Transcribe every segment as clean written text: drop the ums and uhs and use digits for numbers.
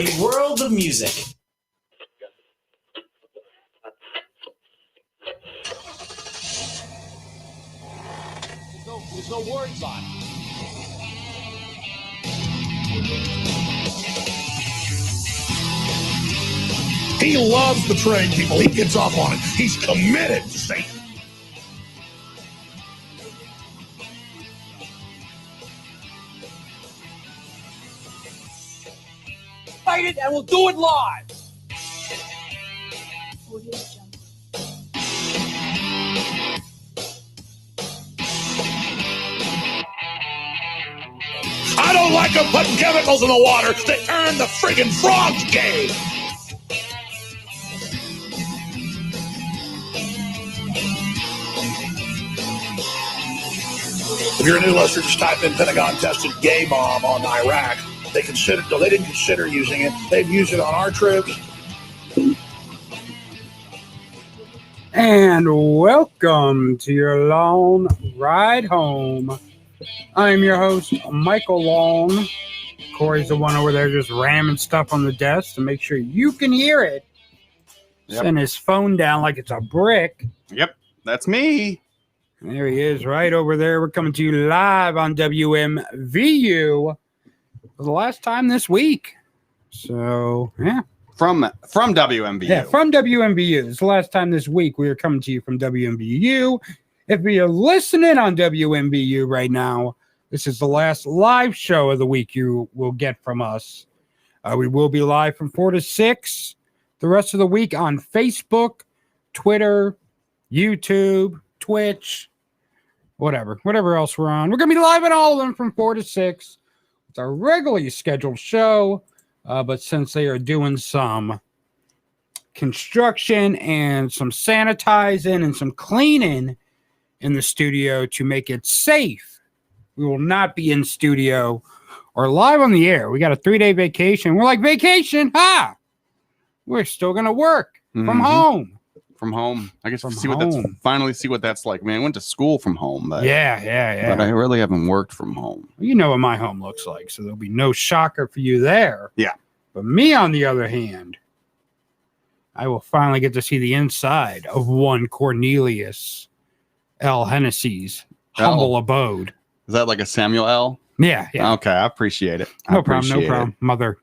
A world of music. There's no words on it. He loves to train people. He gets off on it. He's committed to Satan. Fight it and we'll do it live. I don't like them putting chemicals in the water that turn the friggin' frogs gay. If you're a new listener, just type in Pentagon tested gay bomb on Iraq. They didn't consider using it. They've used it on our troops. And welcome to your long ride home. I'm your host, Michael Long. Corey's the one over there just ramming stuff on the desk to make sure you can hear it. Yep. Send his phone down like it's a brick. Yep, that's me. There he is, right over there. We're coming to you live on WMVU for the last time this week. So, yeah. From WMBU. Yeah, from WMVU. It's the last time this week we are coming to you from WMVU. If you're listening on WMVU right now, this is the last live show of the week you will get from us. We will be live from 4 to 6 the rest of the week on Facebook, Twitter, YouTube, Twitch, whatever else we're on. We're going to be live on all of them from 4 to 6. It's our regularly scheduled show, but since they are doing some construction and some sanitizing and some cleaning in the studio to make it safe, we will not be in studio or live on the air. We got a 3-day vacation. We're like, vacation? Ha! We're still going to work from home. From home. I guess From finally see what that's like. Man, I went to school from home. But, Yeah. But I really haven't worked from home. You know what my home looks like, so there'll be no shocker for you there. Yeah. But me, on the other hand, I will finally get to see the inside of one Cornelius L. Hennessy's humble abode. Is that like a Samuel L? Yeah. Okay, I appreciate it. No problem. Mother.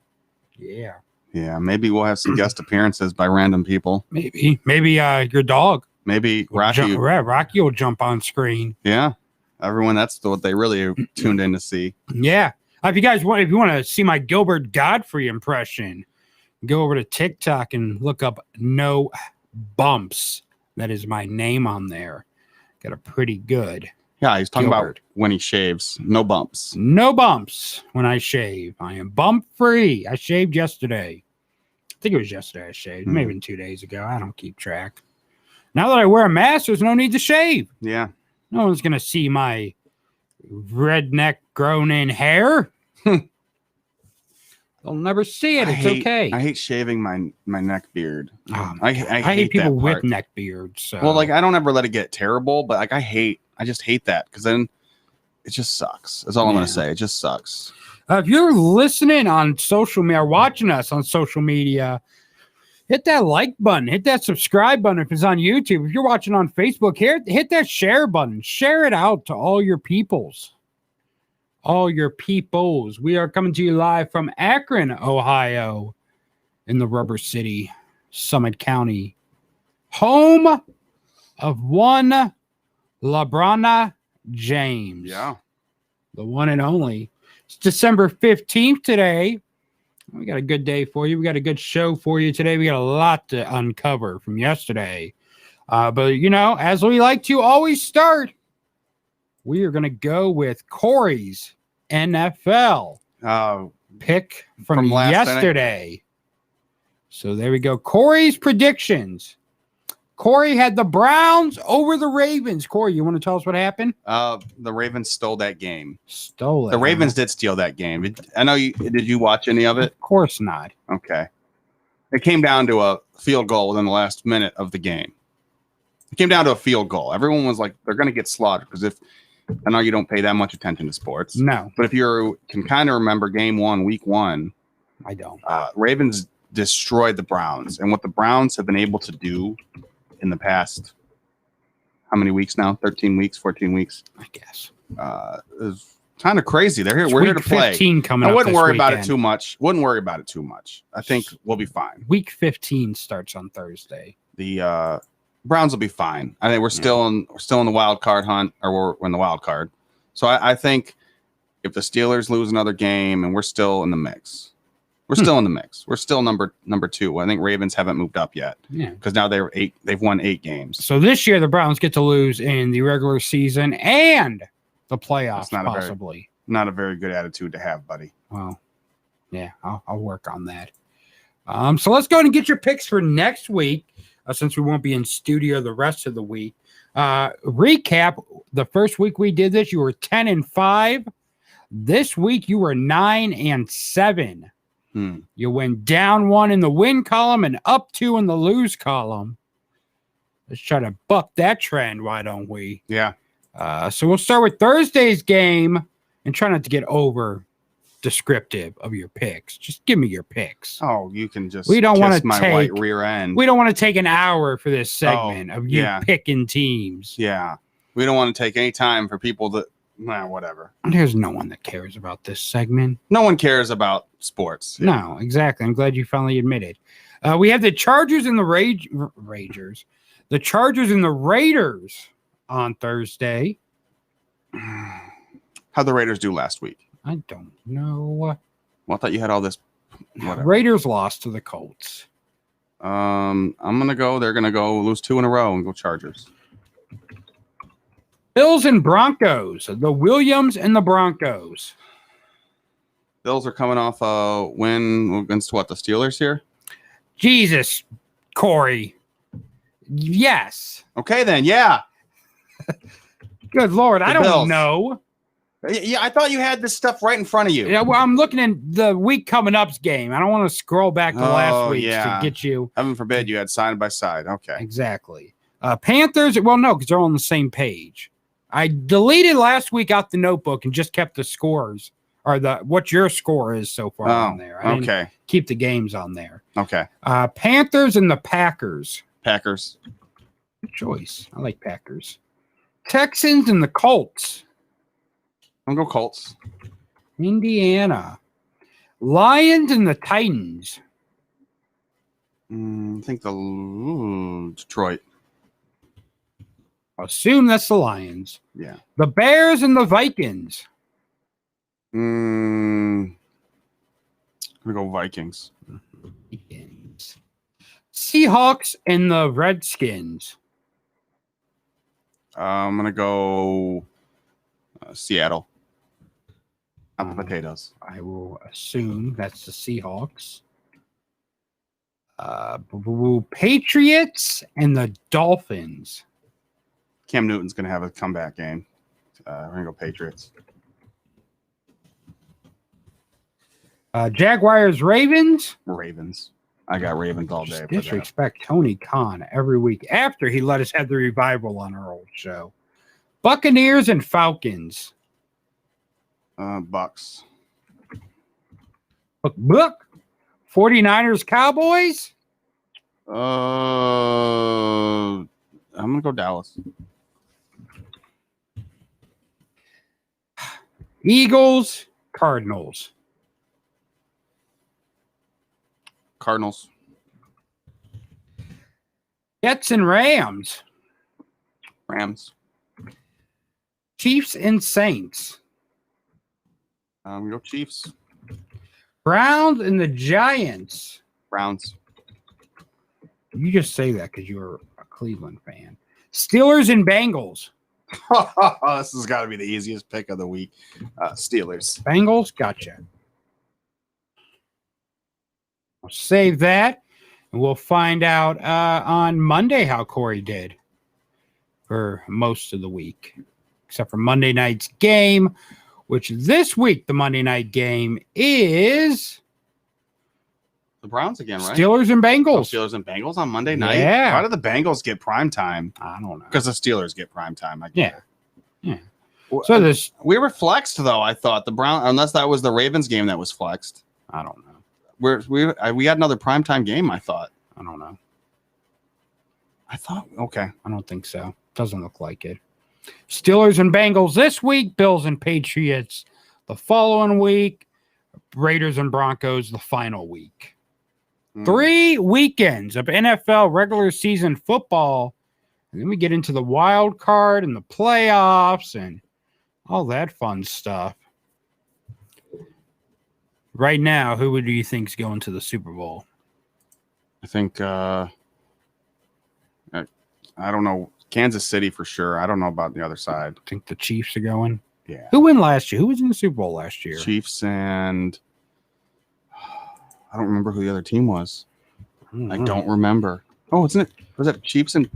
Yeah. Yeah, maybe we'll have some guest appearances by random people. Maybe your dog. Maybe Rocky. Rocky will jump on screen. Yeah. Everyone, that's what they really tuned in to see. Yeah. If you want to see my Gilbert Godfrey impression, go over to TikTok and look up No Bumps. That is my name on there. Got a pretty good. Yeah, he's talking Gilbert. about when he shaves. No bumps. No bumps when I shave. I am bump free. I shaved yesterday. I think it was yesterday I shaved. Maybe 2 days ago. I don't keep track. Now that I wear a mask, there's no need to shave. Yeah. No one's going to see my redneck grown in hair. They'll never see it. It's okay. I hate shaving my neck beard. Oh, I hate people that with part. neck beards. So. Well, like I don't ever let it get terrible, but like I just hate that because then it just sucks. That's all I'm gonna say. It just sucks. If you're listening on social media, or watching us on social media, hit that like button, hit that subscribe button if it's on YouTube. If you're watching on Facebook, hit that share button. Share it out to all your peoples. All your peoples. We are coming to you live from Akron, Ohio, in the Rubber City, Summit County, home of one LeBron James. Yeah. The one and only. It's December 15th today. We got a good day for you. We got a good show for you today. We got a lot to uncover from yesterday. But, as we like to always start, we are going to go with Corey's NFL pick from yesterday. So there we go. Corey's predictions. Corey had the Browns over the Ravens. Corey, you want to tell us what happened? The Ravens stole that game. Stole it. The Ravens did steal that game. Did you watch any of it? Of course not. Okay. It came down to a field goal within the last minute of the game. It came down to a field goal. Everyone was like, they're going to get slaughtered because I know you don't pay that much attention to sports. No. But if you can kind of remember game one, week one, I don't. Ravens destroyed the Browns, and what the Browns have been able to do in the past, how many weeks now? 13 weeks, 14 weeks, I guess. Is kind of crazy. They're here. It's We're here week to play. 15 coming I up wouldn't this worry about it weekend. too much. Wouldn't worry about it too much. I think we'll be fine. Week 15 starts on Thursday. The Browns will be fine. I think we're still in the wild card hunt, or we're in the wild card. So I think if the Steelers lose another game, and we're still in the mix. We're still in the mix. We're still number 2. I think Ravens haven't moved up yet. Yeah. Because now they've won 8 games. So this year the Browns get to lose in the regular season and the playoffs, possibly. Not a very good attitude to have, buddy. Well, yeah, I'll work on that. So let's go ahead and get your picks for next week, since we won't be in studio the rest of the week. Recap: the first week we did this, you were 10-5. This week you were 9-7. You went down 1 in the win column and up 2 in the lose column. Let's try to buck that trend, why don't we? Yeah. So we'll start with Thursday's game and try not to get over descriptive of your picks. Just give me your picks. Oh, you can just we don't want to my take white rear end. We don't want to take an hour for this segment of you picking teams. Yeah. We don't want to take any time for people that whatever. There's no one that cares about this segment. No one cares about sports. Yeah. No, exactly. I'm glad you finally admitted. We have the Chargers and the Ragers. The Chargers and the Raiders on Thursday. How'd the Raiders do last week? I don't know. Well, I thought you had all this. Whatever. Raiders lost to the Colts. I'm gonna go. They're gonna go lose 2 in a row and go Chargers. Bills and Broncos. The Williams and the Broncos. Bills are coming off a win against the Steelers here? Jesus, Corey. Yes. Okay, then. Yeah. Good Lord. I don't Bills. know. Yeah, I thought you had this stuff right in front of you. Yeah, well, I'm looking at the week coming up's game. I don't want to scroll back to last week to get you. Heaven forbid you had side by side. Okay. Exactly. Panthers, well, no, because they're on the same page. I deleted last week out the notebook and just kept the scores, or what your score is so far on there. I didn't keep the games on there. Okay. Panthers and the Packers. Packers. Good choice. I like Packers. Texans and the Colts. I'm going to go Colts. Indiana. Lions and the Titans. I think Detroit. Assume that's the Lions. Yeah. The Bears and the Vikings. I'm going to go Vikings. Seahawks and the Redskins. I'm going to go Seattle. Not the potatoes. I will assume that's the Seahawks. Patriots and the Dolphins. Cam Newton's going to have a comeback game. We're going to go Patriots. Jaguars, Ravens. Ravens. I got Ravens all day. Disrespect Tony Khan every week after he let us have the revival on our old show. Buccaneers and Falcons. Bucks. Book. 49ers, Cowboys. I'm going to go Dallas. Eagles, Cardinals. Cardinals. Jets and Rams. Rams. Chiefs and Saints. We go Chiefs. Browns and the Giants. Browns. You just say that because you're a Cleveland fan. Steelers and Bengals. This has got to be the easiest pick of the week. Steelers. Bengals, gotcha. I'll save that, and we'll find out on Monday how Corey did for most of the week, except for Monday night's game, which this week the Monday night game is the Browns again, right? Steelers and Bengals. Steelers and Bengals on Monday night? Yeah. Why do the Bengals get prime time? I don't know. Because the Steelers get prime time. I guess. Yeah. So we were flexed, though, I thought. The Brown, unless that was the Ravens game that was flexed. I don't know. we had another primetime game. I thought. I don't know. Okay. I don't think so. Doesn't look like it. Steelers and Bengals this week. Bills and Patriots the following week. Raiders and Broncos the final week. 3 weekends of NFL regular season football. And then we get into the wild card and the playoffs and all that fun stuff. Right now, who do you think's going to the Super Bowl? I think I don't know. Kansas City for sure. I don't know about the other side. I think the Chiefs are going. Yeah. Who won last year? Who was in the Super Bowl last year? Chiefs and I don't remember who the other team was. I don't remember. Oh, isn't it? Was it Chiefs and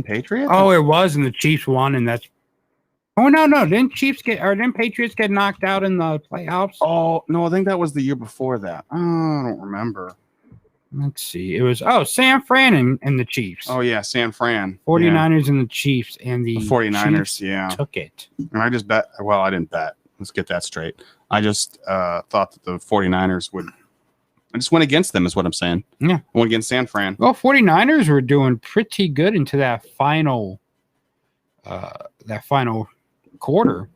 Patriots? Oh, it was, and the Chiefs won, and that's. Oh no! Didn't Patriots get knocked out in the playoffs? Oh no, I think that was the year before that. Oh, I don't remember. Let's see. It was San Fran and the Chiefs. Oh yeah, San Fran. 49ers and the Chiefs, and the 49ers, Chiefs took it. And I just bet. Well, I didn't bet. Let's get that straight. I just thought that the 49ers would. I just went against them, is what I'm saying. Yeah, I went against San Fran. Well, 49ers were doing pretty good into that final quarter.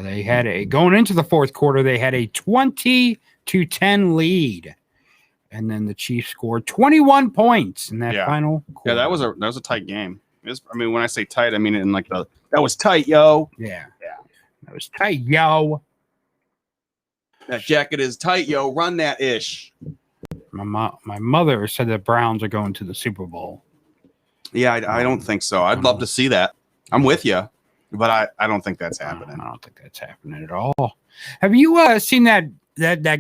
They had going into the fourth quarter. They had a 20-10 lead. And then the Chiefs scored 21 points in that final quarter. Yeah, that was a tight game. When I say tight, I mean it in like that was tight, yo. Yeah. That was tight, yo. That jacket is tight, yo. Run that ish. My mother said the Browns are going to the Super Bowl. Yeah, I don't think so. I'd love to see that. I'm with you, but I don't think that's happening. I don't think that's happening at all. Have you seen that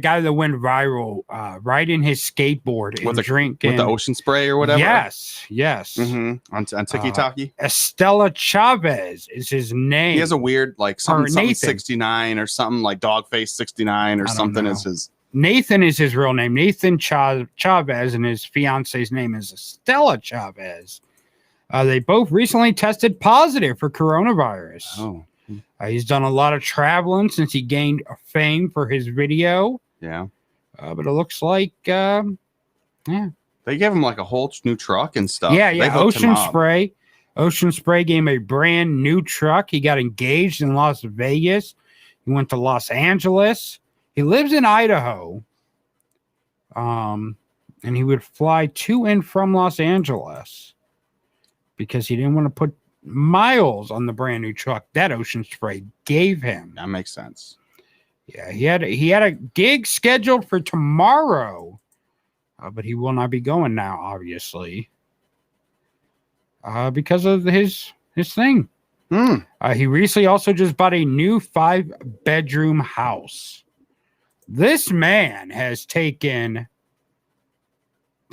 guy that went viral riding his skateboard and drinking with the ocean spray or whatever? Yes. Mm-hmm. On Tiki-Taki? Estella Chavez is his name. He has a weird something 69 or something like Dogface 69 or something is his. Nathan is his real name. Nathan Chavez, and his fiance's name is Estella Chavez. They both recently tested positive for coronavirus. Oh. He's done a lot of traveling since he gained fame for his video. Yeah. But it looks like, They gave him like a whole new truck and stuff. Yeah. Ocean Spray gave him a brand new truck. He got engaged in Las Vegas. He went to Los Angeles. He lives in Idaho. And he would fly to and from Los Angeles because he didn't want to put miles on the brand new truck that Ocean Spray gave him. That makes sense. Yeah, he had a gig scheduled for tomorrow, but he will not be going now, obviously, because of his thing. He recently also just bought a new 5-bedroom house. This man has taken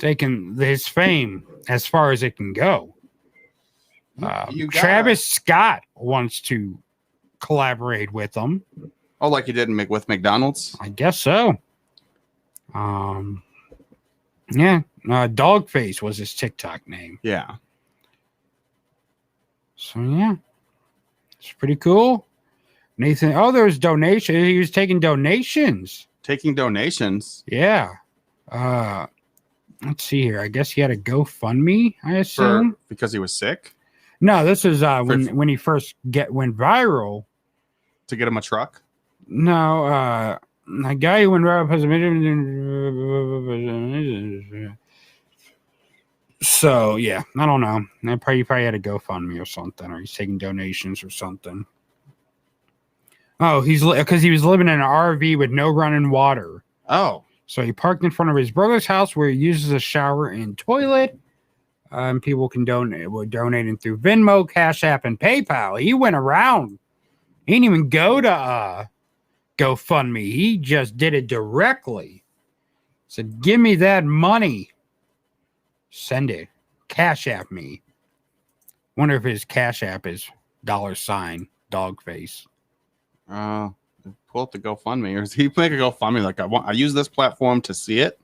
his fame as far as it can go. Travis Scott wants to collaborate with him. Oh, like he did with McDonald's? I guess so. Dogface was his TikTok name. Yeah. So, yeah. It's pretty cool. Nathan, there's donations. He was taking donations. Taking donations? Yeah. Let's see here. I guess he had a GoFundMe, I assume. Because he was sick? No, this is when he first went viral. To get him a truck? No, a guy who went viral. So yeah, I don't know. He probably had a GoFundMe or something, or he's taking donations or something. Oh, because he was living in an RV with no running water. Oh, so he parked in front of his brother's house where he uses a shower and toilet. And people can donating through Venmo, Cash App, and PayPal. He went around. He didn't even go to GoFundMe. He just did it directly. Said, "Give me that money. Send it. Cash App me." Wonder if his Cash App is $Dogface. Pull up the GoFundMe, or is he make a GoFundMe like I use this platform to see it?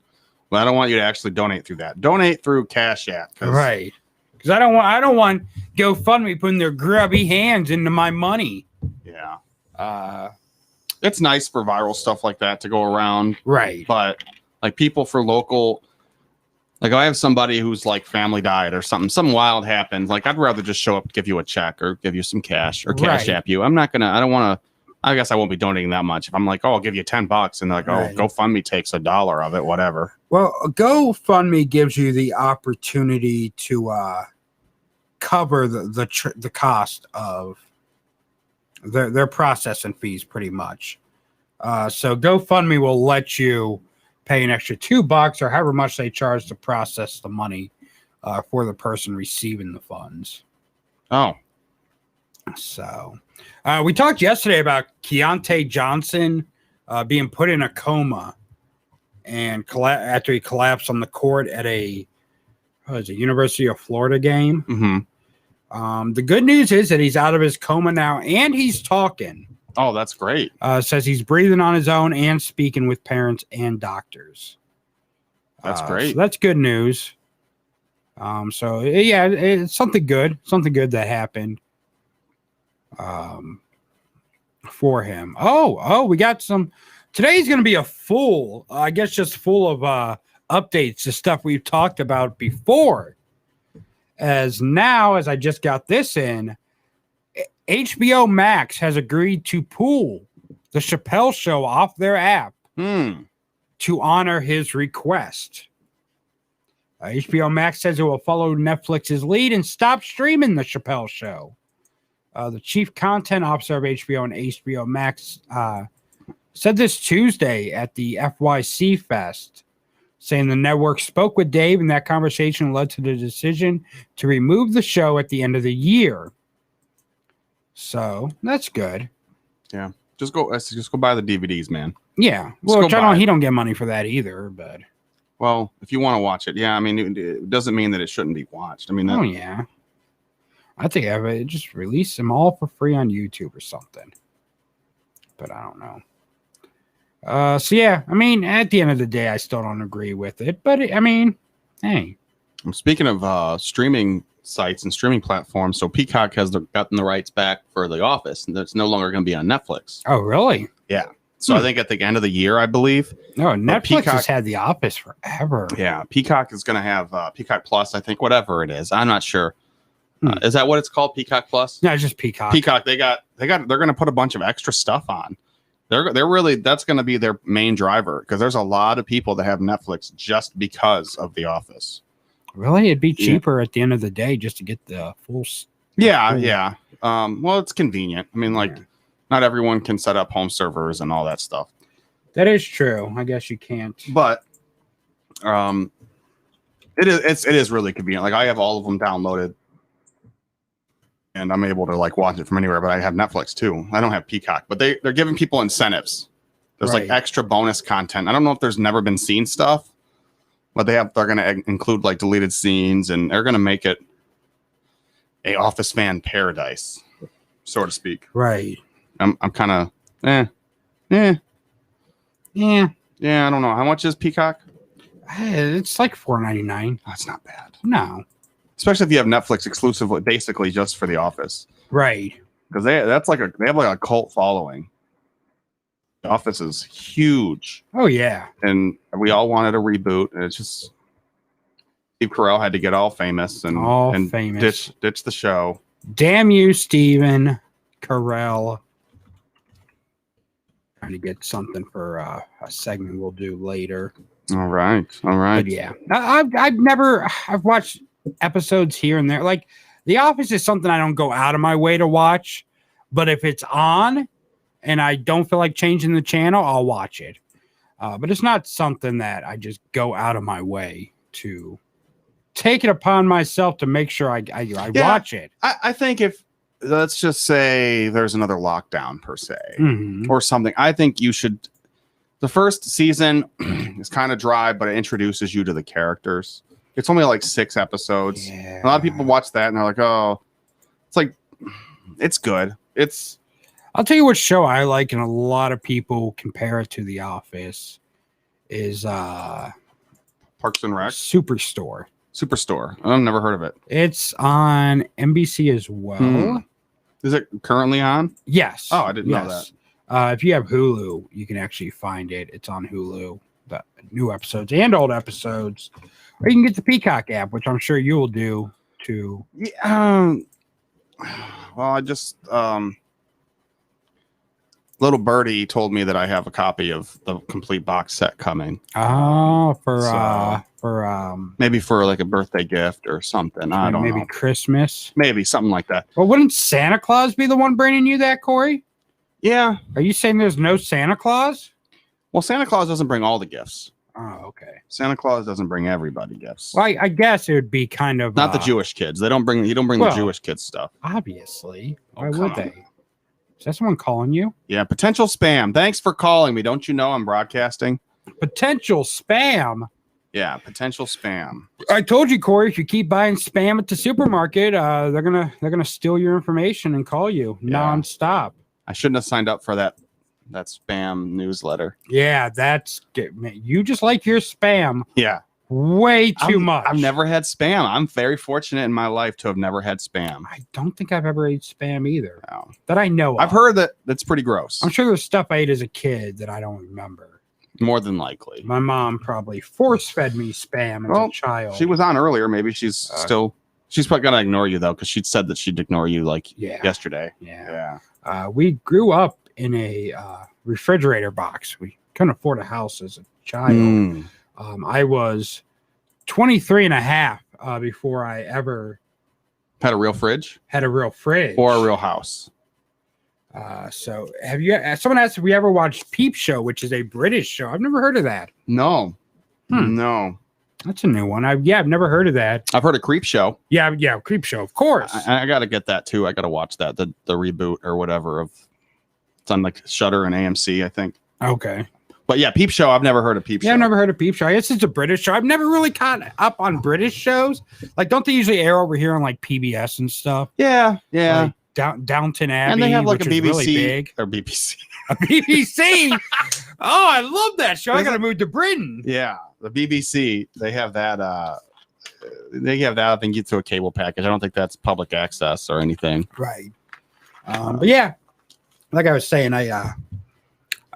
But I don't want you to actually donate through that. Donate through Cash App. Right. Because I don't want GoFundMe putting their grubby hands into my money. Yeah. it's nice for viral stuff like that to go around. Right. But like people for local, like I have somebody who's like family died or something wild happened. Like I'd rather just show up, give you a check or give you some cash or cash app you. I don't want to, I guess I won't be donating that much. If I'm like, oh, I'll give you $10 and they're like, oh, GoFundMe takes $1 of it, whatever. Well, GoFundMe gives you the opportunity to cover the cost of their processing fees pretty much. So GoFundMe will let you pay an extra $2 or however much they charge to process the money for the person receiving the funds. Oh. So we talked yesterday about Keontae Johnson being put in a coma and after he collapsed on the court at a University of Florida game. Mm-hmm. The good news is that he's out of his coma now and he's talking. Oh, that's great. Says he's breathing on his own and speaking with parents and doctors. That's great. So that's good news. So yeah, it's something good that happened for him. Oh, we got some. Today's going to be a full, I guess, just full of updates to stuff we've talked about before. As I just got this in, HBO Max has agreed to pull the Chappelle Show off their app to honor his request. HBO Max says it will follow Netflix's lead and stop streaming the Chappelle Show. The chief content officer of HBO and HBO Max said this Tuesday at the FYC Fest, saying the network spoke with Dave and that conversation led to the decision to remove the show at the end of the year. So that's good. Yeah, just go buy the DVDs, man. Yeah, well, he don't get money for that either, but well, if you want to watch it, yeah. I mean, it doesn't mean that it shouldn't be watched. I mean, yeah. I think I would just release them all for free on YouTube or something, but I don't know. So yeah, I mean, at the end of the day, I still don't agree with it, but I mean, hey. I'm speaking of streaming sites and streaming platforms. So Peacock has gotten the rights back for The Office, and it's no longer going to be on Netflix. Oh, really? Yeah. So I think at the end of the year, I believe. No, Netflix has had The Office forever. Yeah, Peacock is going to have Peacock Plus. I think whatever it is, I'm not sure. Is that what it's called? Peacock Plus? No, it's just Peacock. Peacock. They're going to put a bunch of extra stuff on. They're really, that's going to be their main driver because there's a lot of people that have Netflix just because of The Office. Really? It'd be cheaper at the end of the day just to get the full. Yeah. Well, it's convenient. I mean, not everyone can set up home servers and all that stuff. That is true. I guess you can't. But it is really convenient. Like I have all of them downloaded. And I'm able to watch it from anywhere, but I have Netflix too. I don't have Peacock, but they're giving people incentives. There's extra bonus content. I don't know if there's never been seen stuff, but they're going to include deleted scenes, and they're going to make it a Office fan paradise, so to speak. Right. I'm kind of Yeah. I don't know. How much is Peacock? It's like $4.99. That's not bad. No. Especially if you have Netflix exclusively, basically just for The Office, right? Because they have a cult following. The Office is huge. Oh yeah, and we all wanted a reboot, and it's just Steve Carell had to get all famous and ditch the show. Damn you, Steven Carell! Trying to get something for a segment we'll do later. All right. But yeah, I've watched episodes here and there. Like The Office is something I don't go out of my way to watch, but if it's on and I don't feel like changing the channel, I'll watch it. But it's not something that I just go out of my way to take it upon myself to make sure I watch it. I think if let's just say there's another lockdown per se or something, I think you should. The first season is kind of dry, but it introduces you to the characters. It's only 6 episodes. Yeah. A lot of people watch that and they're like, oh, it's good. I'll tell you what show I like, and a lot of people compare it to The Office, is Parks and Rec? Superstore. I've never heard of it. It's on NBC as well. Is it currently on? Yes. Oh, I didn't know that. If you have Hulu, you can actually find it. It's on Hulu, the new episodes and old episodes. Or you can get the Peacock app, which I'm sure you will do too. Yeah. Well, I just little birdie told me that I have a copy of the complete box set coming. Oh, So, maybe for like a birthday gift or something. I don't maybe know. Christmas. Maybe something like that. Well, wouldn't Santa Claus be the one bringing you that, Corey? Yeah. Are you saying there's no Santa Claus? Well, Santa Claus doesn't bring all the gifts. Oh, okay. Santa Claus doesn't bring everybody gifts. Well, I guess it would be kind of Not the Jewish kids. They don't bring. You don't bring the well, Jewish kids stuff. Obviously. Why come would on. they? Is that someone calling you? Yeah, potential spam. Thanks for calling me. Don't you know I'm broadcasting? Potential spam. Yeah, potential spam. I told you, Corey, if you keep buying spam at the supermarket, they're gonna steal your information and call you nonstop. I shouldn't have signed up for that spam newsletter. Yeah, you just like your spam Yeah, way too much. I've never had spam. I'm very fortunate in my life to have never had spam. I don't think I've ever ate spam either. No. That I know. I've heard that that's pretty gross. I'm sure there's stuff I ate as a kid that I don't remember. More than likely. My mom probably force-fed me spam as a child. She was on earlier. Maybe she's still. She's probably gonna ignore you though, because she'd said that she'd ignore you like yesterday. Yeah. We grew up in a refrigerator box. We couldn't afford a house as a child. I was 23 and a half before I ever had a real fridge or a real house. So have you? Someone asked if we ever watched Peep Show, which is a British show. I've never heard of that. No. That's a new one. I've never heard of that. I've heard of Creep Show. Yeah, Creep Show, of course. I got to get that too. I got to watch that. The reboot or whatever of. It's on like Shudder and AMC, I think. Okay. But yeah, Peep Show. I've never heard of Peep Show. Yeah, I've never heard of Peep Show. I guess it's a British show. I've never really caught up on British shows. Like, don't they usually air over here on like PBS and stuff? Yeah. Like Downton Abbey. And they have like a BBC really big. or BBC. A BBC. Oh, I love that show. I got to move to Britain. Yeah, the BBC. They have that. They have that. I think you through a cable package. I don't think that's public access or anything. Right. But yeah, like I was saying, I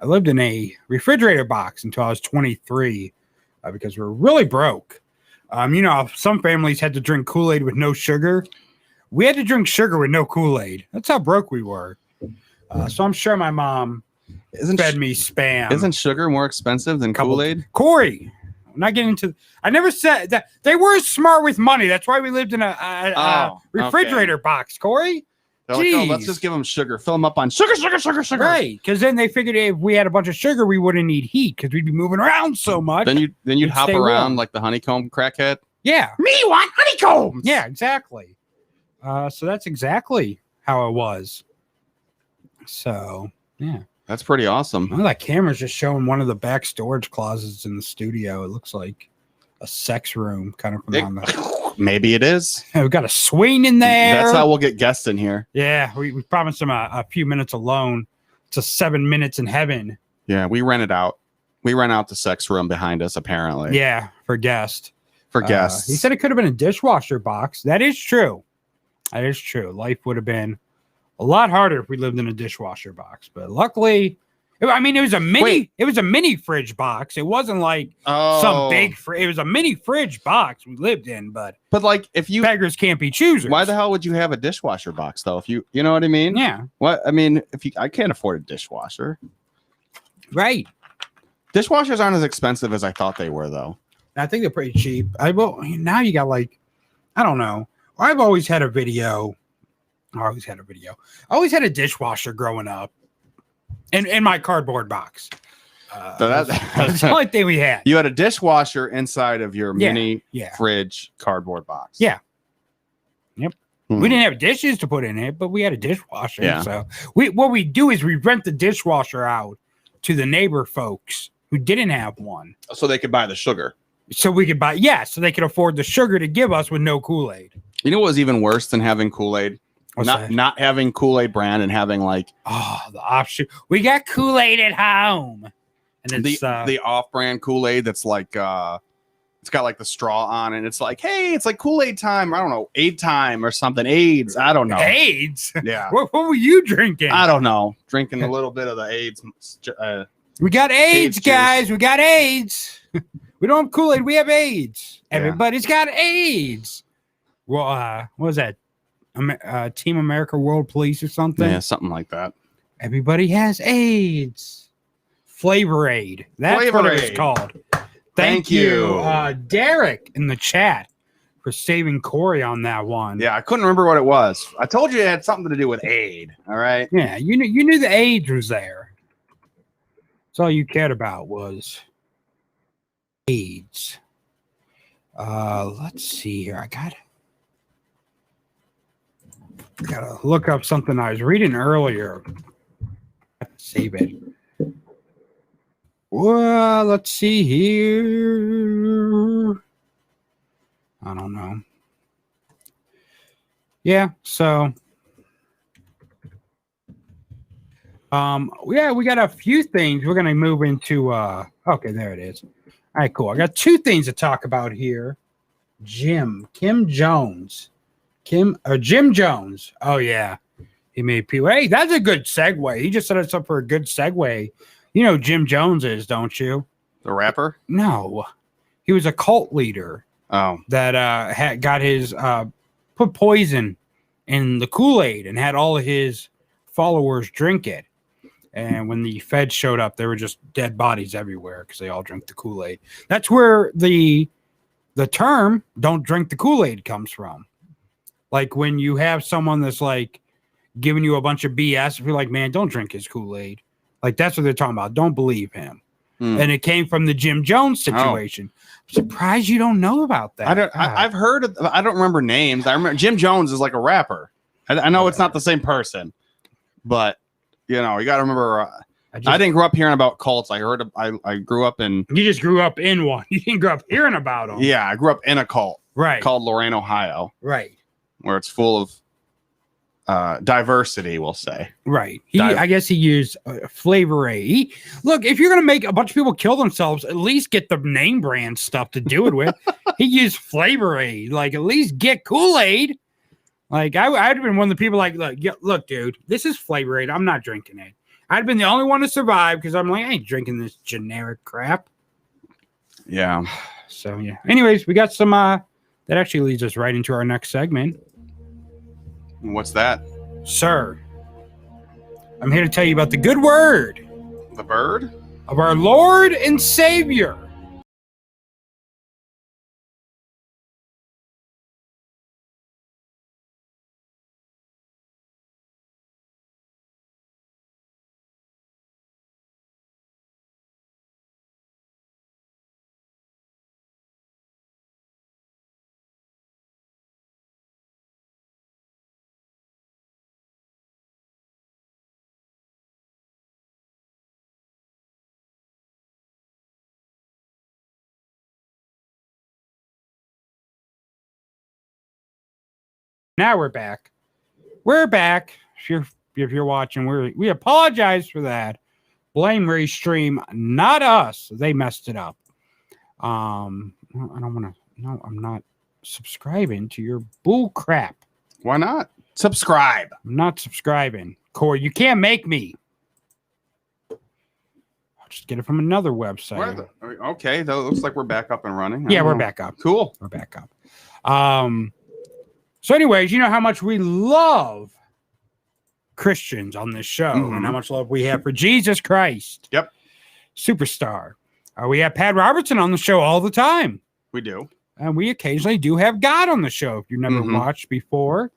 lived in a refrigerator box until I was 23 because we were really broke. Some families had to drink Kool-Aid with no sugar. We had to drink sugar with no Kool-Aid. That's how broke we were. So I'm sure my mom fed me spam. Isn't sugar more expensive than Kool-Aid? Corey, I'm not getting into. I never said that they were smart with money. That's why we lived in a refrigerator box, Corey. They're like, oh, let's just give them sugar. Fill them up on sugar. Right, because then they figured if we had a bunch of sugar, we wouldn't need heat because we'd be moving around so much. Then you'd hop around warm. Like the honeycomb crackhead. Yeah. Me want honeycombs. Yeah, exactly. So that's exactly how it was. So, yeah. That's pretty awesome. Well, that camera's just showing one of the back storage closets in the studio. It looks like a sex room kind of from on the... Maybe it is. We've got a swing in there. That's how we'll get guests in here. Yeah, we promised them a few minutes alone. It's a 7 minutes in heaven. Yeah, we rent it out. We rent out the sex room behind us, apparently. Yeah, for guests. He said it could have been a dishwasher box. That is true. Life would have been a lot harder if we lived in a dishwasher box. But luckily, it was a mini. Wait. It was a mini fridge box. It wasn't like some big. It was a mini fridge box we lived in. But like, if you beggars can't be choosers. Why the hell would you have a dishwasher box though? If you know what I mean? Yeah. What I mean, I can't afford a dishwasher. Right. Dishwashers aren't as expensive as I thought they were, though. I think they're pretty cheap. Now you got like, I don't know. I've always had a video. I always had a dishwasher growing up. In my cardboard box. That's the only thing we had. You had a dishwasher inside of your mini fridge cardboard box. Yeah. Yep. We didn't have dishes to put in it, but we had a dishwasher. Yeah. So what we do is we rent the dishwasher out to the neighbor folks who didn't have one. So they could buy the sugar. So we could buy, so they could afford the sugar to give us with no Kool-Aid. You know what was even worse than having Kool-Aid? Not having Kool-Aid brand and having like the offshoot. We got Kool-Aid at home, and it's the off-brand Kool-Aid that's like It's got like the straw on it. It's like, hey, it's like Kool-Aid time. I don't know, aid time or something. AIDS. I don't know. AIDS. Yeah. What were you drinking? I don't know. Drinking a little bit of the AIDS. We got AIDS, AIDS guys. juice. We got AIDS. We don't have Kool-Aid. We have AIDS. Yeah. Everybody's got AIDS. Well, what was that? Team America World Police or something? Yeah, something like that. Everybody has AIDS. Flavor Aid. That's Flavor what it was Aid. called. Thank you. Derek in the chat for saving Corey on that one. Yeah, I couldn't remember what it was. I told you it had something to do with aid. All right. Yeah, you knew the AIDS was there. That's all you cared about was AIDS. Let's see here. I gotta look up something I was reading earlier. Save it. Well, let's see here. I don't know. Yeah, so yeah, we got a few things. We're gonna move into okay, there it is. All right, cool. I got two things to talk about here. Jim Jones. Jim Jones. Oh yeah. He made people. Hey, that's a good segue. He just set us up for a good segue. You know who Jim Jones is, don't you? The rapper? No. He was a cult leader Oh. that had got his put poison in the Kool-Aid and had all of his followers drink it. And when the feds showed up, there were just dead bodies everywhere because they all drank the Kool-Aid. That's where the term "don't drink the Kool-Aid" comes from. Like when you have someone that's like giving you a bunch of BS, if you're like, man, don't drink his Kool-Aid. Like that's what they're talking about. Don't believe him. And it came from the Jim Jones situation. I'm surprised you don't know about that. I've heard of, I don't remember names. I remember Jim Jones is like a rapper. I know it's not the same person, but you know, you got to remember. I didn't grow up hearing about cults. I grew up in. You just grew up in one. You didn't grow up hearing about them. Yeah, I grew up in a cult. Right. Called Lorain, Ohio. Right. Where it's full of diversity, we'll say. Right. I guess he used Flavor Aid. Look, if you're going to make a bunch of people kill themselves, at least get the name brand stuff to do it with. He used Flavor Aid. Like, at least get Kool-Aid. Like, I'd have been one of the people like, look, dude, this is Flavor Aid. I'm not drinking it. I'd have been the only one to survive because I'm like, I ain't drinking this generic crap. Yeah. So, yeah. Anyways, we got some, that actually leads us right into our next segment. What's that? Sir, I'm here to tell you about the good word. The bird? Of our Lord and Savior. Now we're back. We're back. If you're watching, we apologize for that. Blame Restream, not us. They messed it up. I don't want to. No, I'm not subscribing to your bull crap. Why not? Subscribe. I'm not subscribing. Corey, you can't make me. I'll just get it from another website. Okay, that looks like we're back up and running. Yeah, we're back up. Cool. We're back up. So anyways, you know how much we love Christians on this show and how much love we have for Jesus Christ. Yep. Superstar. We have Pat Robertson on the show all the time. We do. And we occasionally do have God on the show. If you've never watched before.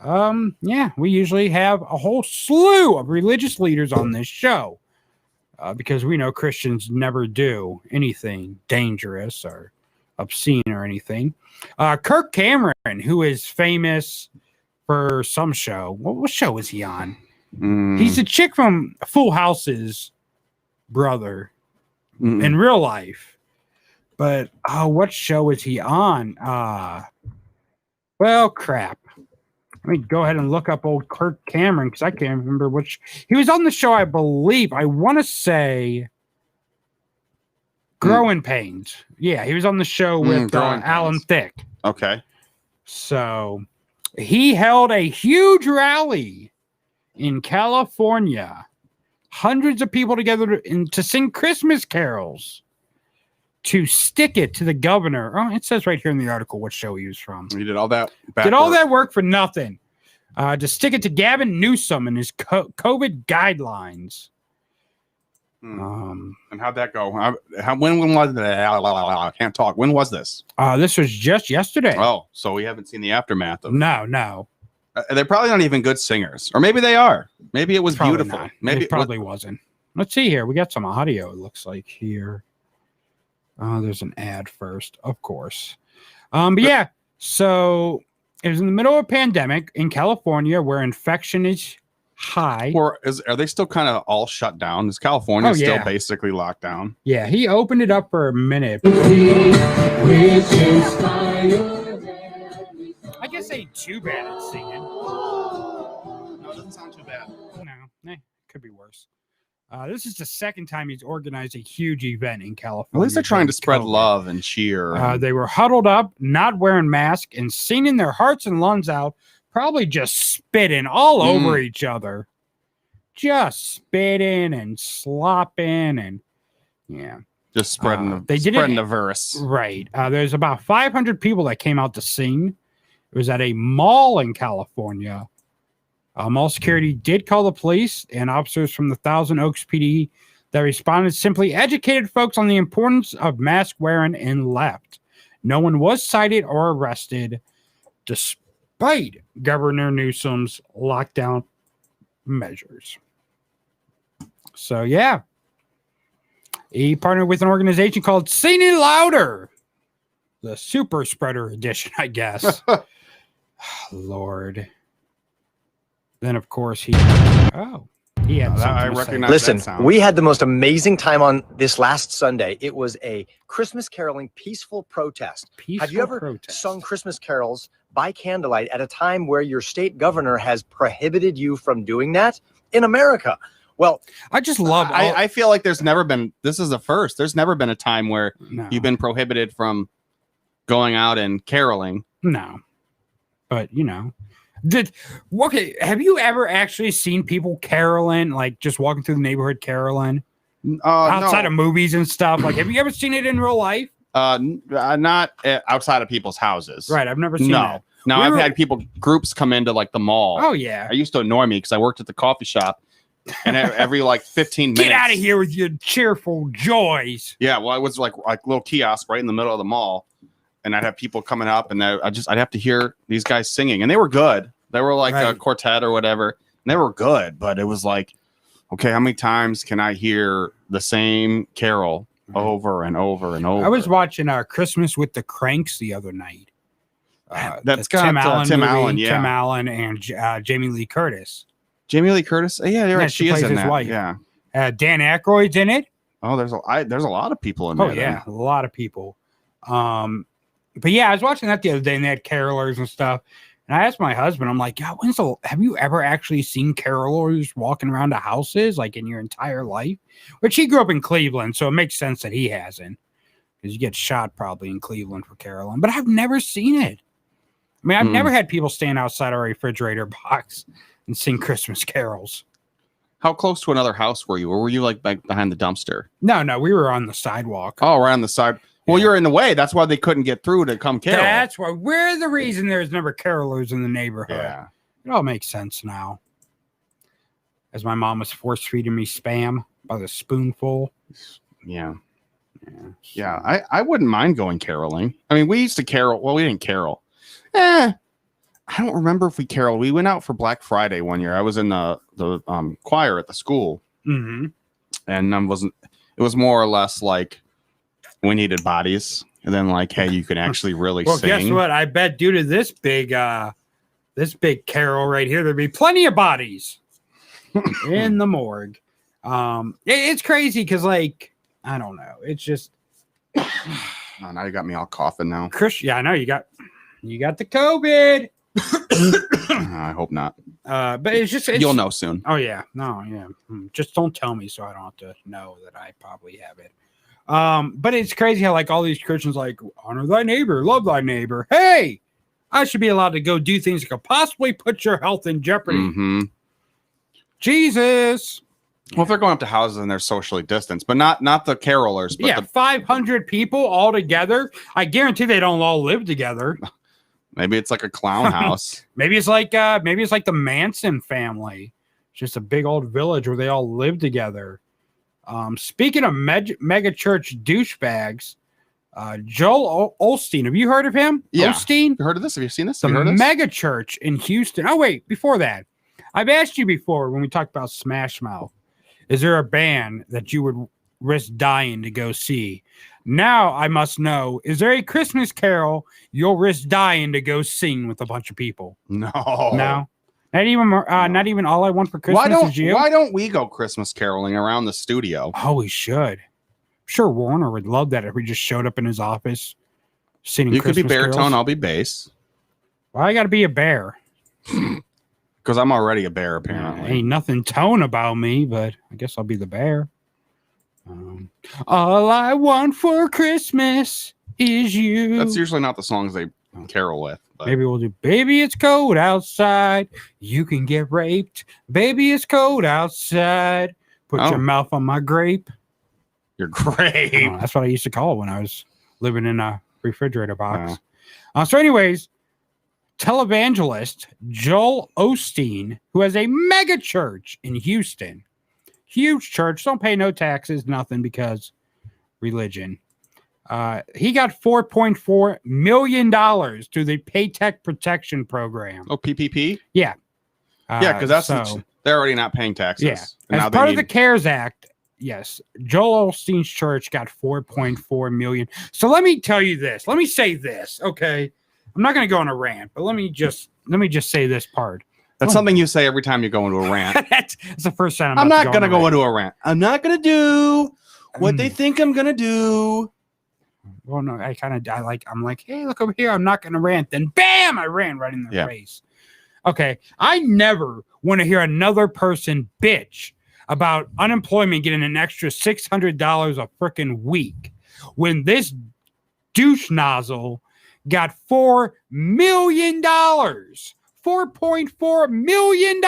Yeah, we usually have a whole slew of religious leaders on this show. Because we know Christians never do anything dangerous or obscene or anything. Kirk Cameron, who is famous for some show. What show is he on? He's a chick from Full House's brother in real life. But what show is he on? Well, crap. Let me go ahead and look up old Kirk Cameron because I can't remember which. He was on the show, I believe. I want to say Growing Pains. Yeah, he was on the show with Growing Alan Pains. Thicke. Okay. So he held a huge rally in California. Hundreds of people together to sing Christmas carols, to stick it to the governor. Oh, it says right here in the article what show he was from. You did all that. Did all that work for nothing. To stick it to Gavin Newsom and his COVID guidelines. And how'd that go? When was that? I can't talk. When was this? This was just yesterday. Oh, so we haven't seen the aftermath of. No. They're probably not even good singers, or maybe they are. Maybe it was Probably beautiful. not. Maybe it probably wasn't. Let's see here. We got some audio. It looks like here. There's an ad first, of course. But yeah. So it was in the middle of a pandemic in California where infection is high. Or are they still kind of all shut down? Is California still yeah. basically locked down? Yeah, he opened it up for a minute. I guess ain't too bad at singing. No, it doesn't sound too bad. No, could be worse. This is the second time he's organized a huge event in California. At least they're trying to spread COVID. love and cheer. They were huddled up, not wearing masks, and singing their hearts and lungs out, probably just spitting all over each other. Just spitting and slopping and, yeah. Just spreading the verse. Right. There's about 500 people that came out to sing. It was at a mall in California. Mall security did call the police, and officers from the Thousand Oaks PD that responded simply educated folks on the importance of mask wearing and left. No one was cited or arrested, despite Governor Newsom's lockdown measures. So, yeah. He partnered with an organization called Singing Louder, the super spreader edition, I guess. Lord. Then, of course, he had I recognize Listen, that sound. we had the most amazing time on this last Sunday. It was a Christmas caroling peaceful protest. Have you ever sung Christmas carols by candlelight at a time where your state governor has prohibited you from doing that in America? Well, I just love I feel like this is the first. There's never been a time where you've been prohibited from going out and caroling. No. But, have you ever actually seen people caroling, like just walking through the neighborhood caroling outside of movies and stuff? Like, have you ever seen it in real life? Not outside of people's houses. Right. I've never seen that. No, I've had groups come into like the mall. Oh, yeah. I used to annoy me because I worked at the coffee shop. And every like 15 minutes. Get out of here with your cheerful joys. Yeah, well, it was like little kiosk right in the middle of the mall. And I'd have people coming up, and I'd have to hear these guys singing, and they were good. They were like a quartet or whatever, and they were good. But it was like, okay, how many times can I hear the same carol over and over and over? I was watching Christmas with the Cranks the other night. That's got Tim Allen, yeah. Tim Allen and Jamie Lee Curtis. Jamie Lee Curtis, yeah, you're right. She is in that. Wife. Yeah, Dan Aykroyd's in it. Oh, there's a lot of people in there. Oh yeah, a lot of people. But yeah, I was watching that the other day, and they had carolers and stuff. And I asked my husband, I'm like, "God, have you ever actually seen carolers walking around the houses like in your entire life?" Which he grew up in Cleveland, so it makes sense that he hasn't, because you get shot probably in Cleveland for caroling. But I've never seen it. I mean, I've never had people stand outside our refrigerator box and sing Christmas carols. How close to another house were you? Or were you like back behind the dumpster? No, we were on the sidewalk. Oh, right on the side. Well, you're in the way. That's why they couldn't get through to come carol. That's why we're the reason there's never carolers in the neighborhood. Yeah. It all makes sense now. As my mom was force feeding me Spam by the spoonful. Yeah. I wouldn't mind going caroling. I mean, we used to carol. Well, we didn't carol. I don't remember if we caroled. We went out for Black Friday one year. I was in the choir at the school. Mm-hmm. And it was more or less like, we needed bodies, and then like, hey, you can actually really sing. Guess what? I bet due to this big carol right here, there'd be plenty of bodies in the morgue. It's crazy because, like, I don't know. It's just oh, now you got me all coughing now. Chris, yeah, I know you got the COVID. I hope not. But it's you'll know soon. Oh yeah, no, yeah. Just don't tell me so I don't have to know that I probably have it. But it's crazy how like all these Christians like honor thy neighbor, love thy neighbor. Hey, I should be allowed to go do things that could possibly put your health in jeopardy. Mm-hmm. Jesus. Well, if they're going up to houses and they're socially distanced, but not the carolers. But yeah, 500 people all together. I guarantee they don't all live together. Maybe it's like a clown house. maybe it's like the Manson family. It's just a big old village where they all live together. Speaking of mega church douchebags, Joel Osteen. Have you heard of him? Yeah. Osteen? You heard of this? Have you seen this? The Have you heard of this? mega church in Houston. Oh, wait, before that, I've asked you before when we talked about Smash Mouth, is there a band that you would risk dying to go see? Now I must know, is there a Christmas carol you'll risk dying to go sing with a bunch of people? No. No? Not even All I Want for Christmas Is You? Why don't we go Christmas caroling around the studio? Oh, we should. I'm sure Warner would love that if we just showed up in his office singing You Christmas could be baritone, carols. I'll be bass. Well, I got to be a bear. Because I'm already a bear, apparently. Ain't nothing tone about me, but I guess I'll be the bear. All I want for Christmas is you. That's usually not the songs they carol with. But. Maybe we'll do Baby, it's cold outside. You can get raped. Baby, it's cold outside. Put your mouth on my grape. Your grape. That's what I used to call it when I was living in a refrigerator box. So anyways, televangelist Joel Osteen, who has a mega church in Houston. Huge church. Don't pay no taxes, nothing, because religion. He got $4.4 million through the Paycheck Protection Program. Oh, PPP? Yeah. Yeah, because they're already not paying taxes. Yeah. And As part of the CARES Act, yes, Joel Osteen's church got $4.4 million. So let me tell you this. Let me say this, okay? I'm not going to go on a rant, but let me just say this part. That's something you say every time you go into a rant. That's the first time I'm not going to go into a rant. I'm not going to do what they think I'm going to do. Well, no, I'm like, hey, look over here. I'm not going to rant. Then bam, I ran right in their face. Okay. I never want to hear another person bitch about unemployment getting an extra $600 a freaking week when this douche nozzle got $4 million. $4.4 million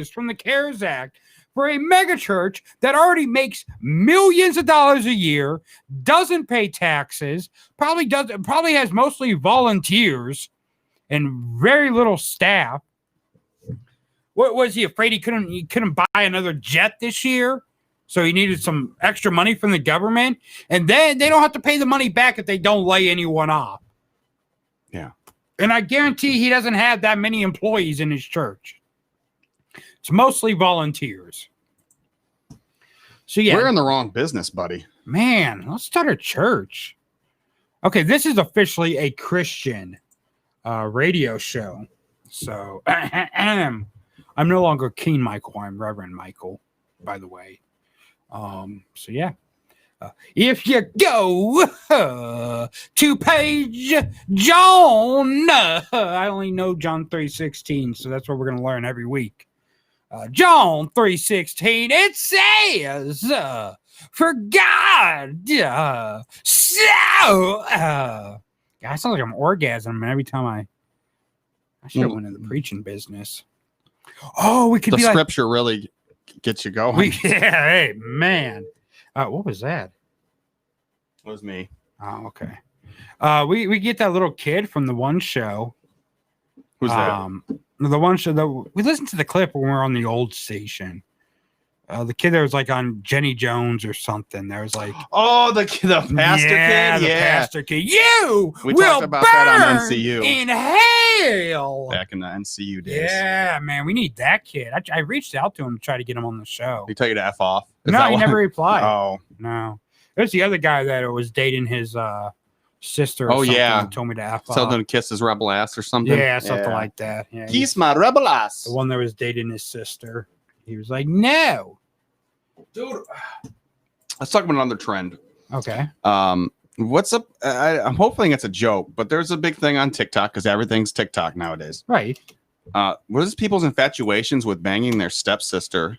from the CARES Act for a megachurch that already makes millions of dollars a year, doesn't pay taxes, probably has mostly volunteers and very little staff. What was he afraid he couldn't buy another jet this year? So he needed some extra money from the government, and then they don't have to pay the money back if they don't lay anyone off. Yeah. And I guarantee he doesn't have that many employees in his church. It's mostly volunteers. So yeah. We're in the wrong business, buddy. Man, let's start a church. Okay, this is officially a Christian radio show. So I'm no longer King Michael. I'm Reverend Michael, by the way. So yeah. If you go to page John, I only know John 3:16, so that's what we're going to learn every week. John 3:16, it says, for God so. I sound like I'm orgasming every time I should have went into the preaching business. Oh, we could the be scripture really gets you going. Hey, man. What was that? It was me. Oh, okay. We get that little kid from the one show. Who's that? The one show that we listened to the clip when we were on the old station. The kid that was like on Jenny Jones or something. There was like, oh, the pastor kid, the pastor kid. You we will talked about that on NCU in hell back in the NCU days. Yeah, man, we need that kid. I reached out to him to try to get him on the show. He tell you to F off? No, he never replied. Oh no, there's the other guy that was dating his sister. Or something and told me to F off. Tell them to kiss his rebel ass or something. Yeah, something like that. Yeah, kiss my rebel ass. The one that was dating his sister. He was like, no. Dude, let's talk about another trend. Okay. What's up? I'm hoping it's a joke, but there's a big thing on TikTok because everything's TikTok nowadays. Right. What is people's infatuations with banging their stepsister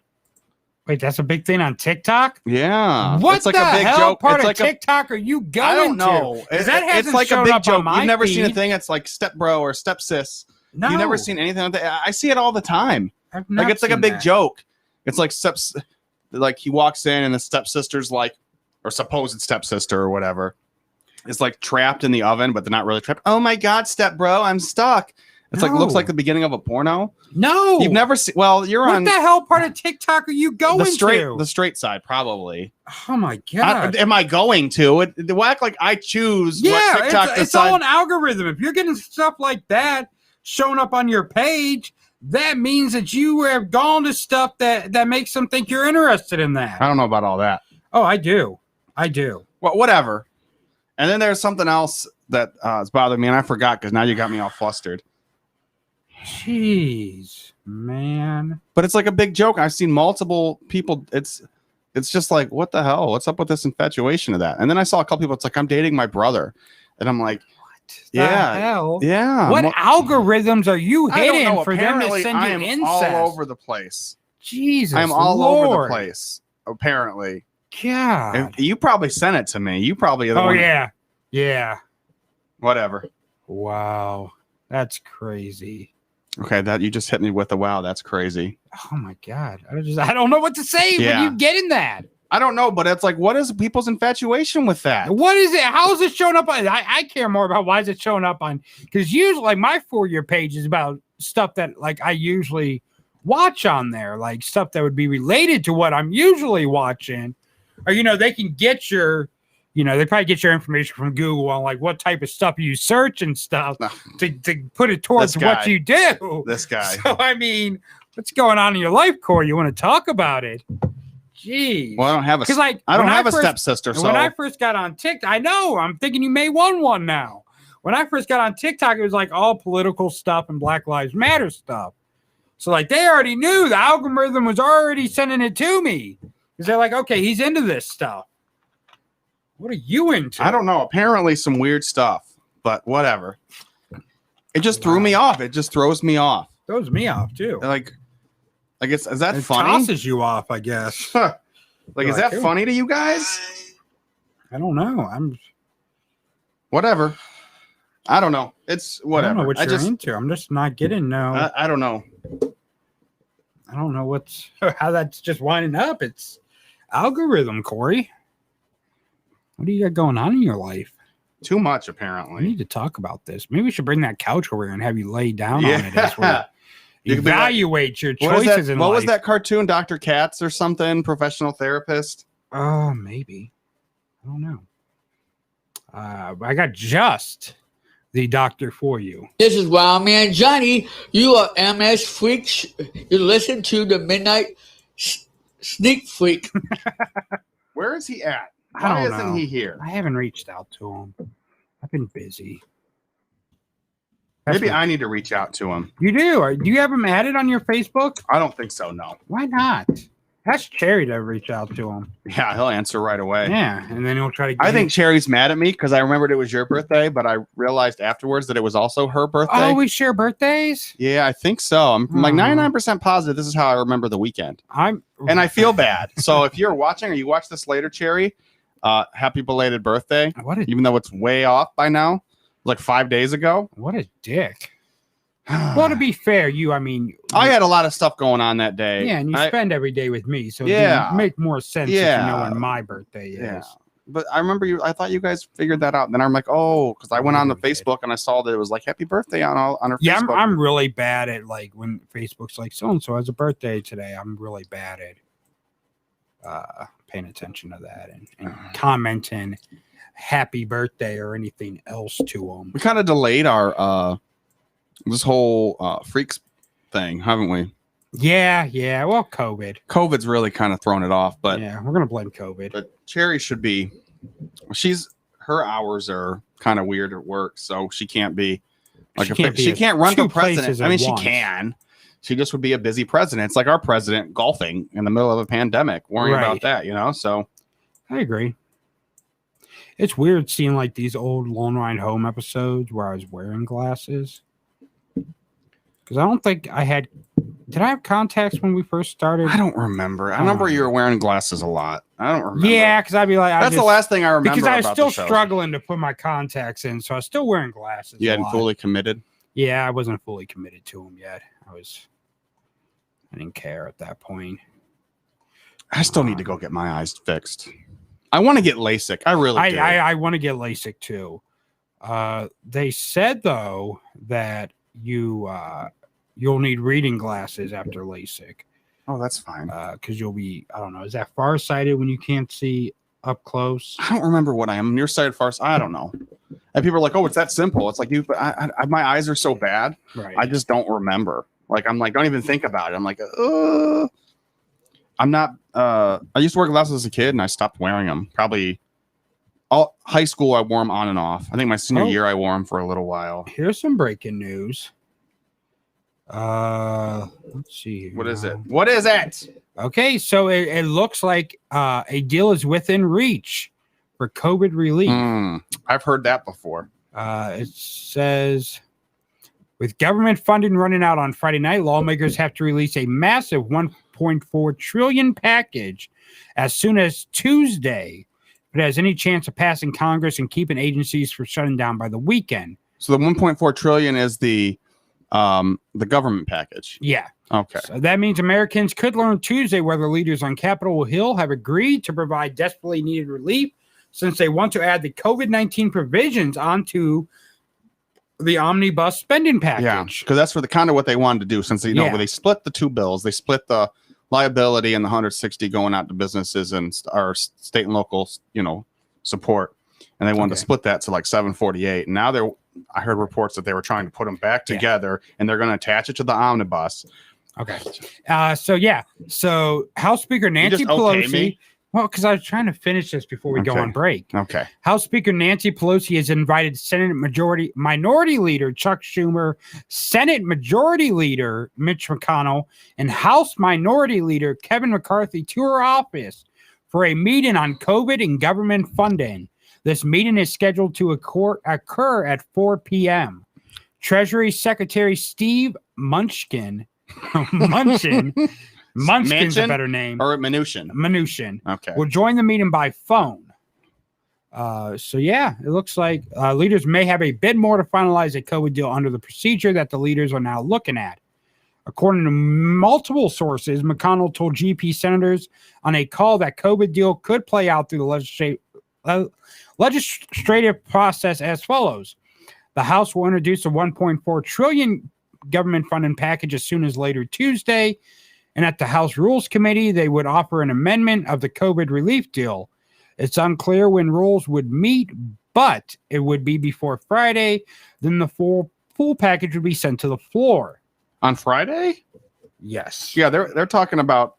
Wait, that's a big thing on TikTok? Yeah. What it's like the a big hell joke. part It's of like TikTok are you going I don't know. to? That hasn't it's like a shown big up on joke. my You've never seen a feed. thing. It's like step bro or step sis. No. You've never seen anything like that. I see it all the time. I've Like not it's like a seen big that. joke. It's like like he walks in and the stepsister's like, or supposed stepsister or whatever, is like trapped in the oven, but they're not really trapped. Oh my god, step bro, I'm stuck. It's like looks like the beginning of a porno. No, You've never seen. Well, you're what on the hell part of TikTok are you going the to? straight side, probably. Oh my god! Am I going to? It act like I choose. Yeah, what TikTok it's all an algorithm. If you're getting stuff like that showing up on your page, that means that you have gone to stuff that makes them think you're interested in that. I don't know about all that. Oh, I do. Well, whatever. And then there's something else that is bothering me, and I forgot because now you got me all flustered. Jeez, man. But it's like a big joke. I've seen multiple people. It's just like, what the hell? What's up with this infatuation of that? And then I saw a couple people. It's like, I'm dating my brother, and I'm like, The hell? yeah. What algorithms are you I don't hitting know. for them to Apparently, send I you am incest? all over the place. Jesus, I'm all Lord. over the place. Apparently, God. you probably sent it to me. You probably are the Oh one. yeah. Whatever. Wow, that's crazy. Okay, that you just hit me with a wow. That's crazy. Oh my god, I don't know what to say when you get in that. I don't know, but it's like, what is people's infatuation with that? What is it? How is it showing up on? I care more about why is it showing up on, because usually like my For You page is about stuff that like I usually watch on there, like stuff that would be related to what I'm usually watching, or they can get your. They probably get your information from Google on like what type of stuff you search and stuff to put it towards what you do. This guy. So, I mean, what's going on in your life, Corey? You want to talk about it? Jeez. Well, I don't have a I don't have a stepsister. So when I first got on TikTok, I know I'm thinking you may want one now. When I first got on TikTok, it was like all political stuff and Black Lives Matter stuff. So like they already knew the algorithm was already sending it to me because they're like, okay, he's into this stuff. What are you into? I don't know. Apparently some weird stuff, but whatever. It just threw me off. It just throws me off. Throws me off too. Like, I guess, is that it funny? Tosses you off, I guess. Is that funny to you guys? I don't know. Whatever. I don't know. It's whatever. I don't know what you're into. I'm just not getting no. I don't know. I don't know how that's just winding up. It's algorithm, Corey. What do you got going on in your life? Too much, apparently. We need to talk about this. Maybe we should bring that couch over here and have you lay down on it as we You evaluate your choices in life. What was that cartoon? Dr. Katz or something? Professional therapist? Oh, maybe. I don't know. I got just the doctor for you. This is Wild Man Johnny. You are MS Freaks. You listen to the Midnight Sneak Freak. Where is he at? I Why don't know. isn't he here? I haven't reached out to him. I've been busy. Maybe I need to reach out to him. You do? Do you have him added on your Facebook? I don't think so, no. Why not? Ask Cherry to reach out to him. Yeah, he'll answer right away. Yeah, and then he'll try to. I think Cherry's mad at me because I remembered it was your birthday, but I realized afterwards that it was also her birthday. Oh, we share birthdays? Yeah, I think so. I'm like 99% positive this is how I remember the weekend. And I feel bad. So if you're watching or you watch this later, Cherry, happy belated birthday. Even though it's way off by now, like 5 days ago. What a dick. Well, to be fair, I had a lot of stuff going on that day. Yeah, and you spend every day with me, so yeah, it would make more sense if you know when my birthday is. Yeah. But I remember I thought you guys figured that out. And then I'm like, oh, because I went on the Facebook and I saw that it was like happy birthday on her Facebook. I'm really bad at like when Facebook's like so and so has a birthday today. I'm really bad at paying attention to that and commenting happy birthday or anything else to them. We kind of delayed our this whole freaks thing, haven't we? Yeah. Well, COVID's really kind of thrown it off, but yeah, we're gonna blame COVID. But Cherry should be. Her hours are kind of weird at work, so she can't be like she can't run for president. I mean, she can. She just would be a busy president. It's like our president golfing in the middle of a pandemic, worrying about that, So I agree. It's weird seeing like these old Lone Ride Home episodes where I was wearing glasses. Because I don't think I had. Did I have contacts when we first started? I don't remember. I remember you were wearing glasses a lot. I don't remember. Yeah, because I'd be like, that's the last thing I remember. Because I was about still the show. struggling to put my contacts in, so I was still wearing glasses. You hadn't fully committed? Yeah, I wasn't fully committed to them yet. I didn't care at that point. I still need to go get my eyes fixed. I want to get LASIK. I really do. I want to get LASIK too. They said though that you'll need reading glasses after LASIK. Oh, that's fine. Because you'll be, I don't know, is that farsighted when you can't see up close? I don't remember what I am. Nearsighted, farsighted. I don't know. And people are like, "Oh, it's that simple." It's like my eyes are so bad. Right. I just don't remember. Like I'm like, don't even think about it. I'm like, I'm not. I used to wear glasses as a kid, and I stopped wearing them. Probably all high school, I wore them on and off. I think my senior year, I wore them for a little while. Here's some breaking news. Let's see. What is it? What is it? Okay, so it looks like a deal is within reach for COVID relief. I've heard that before. It says, with government funding running out on Friday night, lawmakers have to release a massive $1.4 trillion package as soon as Tuesday. If it has any chance of passing Congress and keeping agencies from shutting down by the weekend. So the 1.4 trillion is the government package. Yeah. Okay. So that means Americans could learn Tuesday whether leaders on Capitol Hill have agreed to provide desperately needed relief, since they want to add the COVID-19 provisions onto the omnibus spending package. Yeah, because that's kind of what they wanted to do. Since they split the two bills, they split the liability and the 160 going out to businesses and our state and local, support, and they wanted to split that to like 748. And now I heard reports that they were trying to put them back together, and they're going to attach it to the omnibus. Okay. So House Speaker Nancy Pelosi. Well, because I was trying to finish this before we go on break. Okay. House Speaker Nancy Pelosi has invited Senate Minority Leader Chuck Schumer, Senate Majority Leader Mitch McConnell, and House Minority Leader Kevin McCarthy to her office for a meeting on COVID and government funding. This meeting is scheduled to occur at 4 p.m. Treasury Secretary Steve Munchin's a better name. Or Mnuchin. Okay. Will join the meeting by phone. It looks like leaders may have a bit more to finalize a COVID deal under the procedure that the leaders are now looking at. According to multiple sources, McConnell told GP senators on a call that COVID deal could play out through the legislative process as follows. The House will introduce a $1.4 trillion government funding package as soon as later Tuesday. And at the House Rules Committee, they would offer an amendment of the COVID relief deal. It's unclear when rules would meet, but it would be before Friday. Then the full package would be sent to the floor. On Friday? Yes. Yeah, they're talking about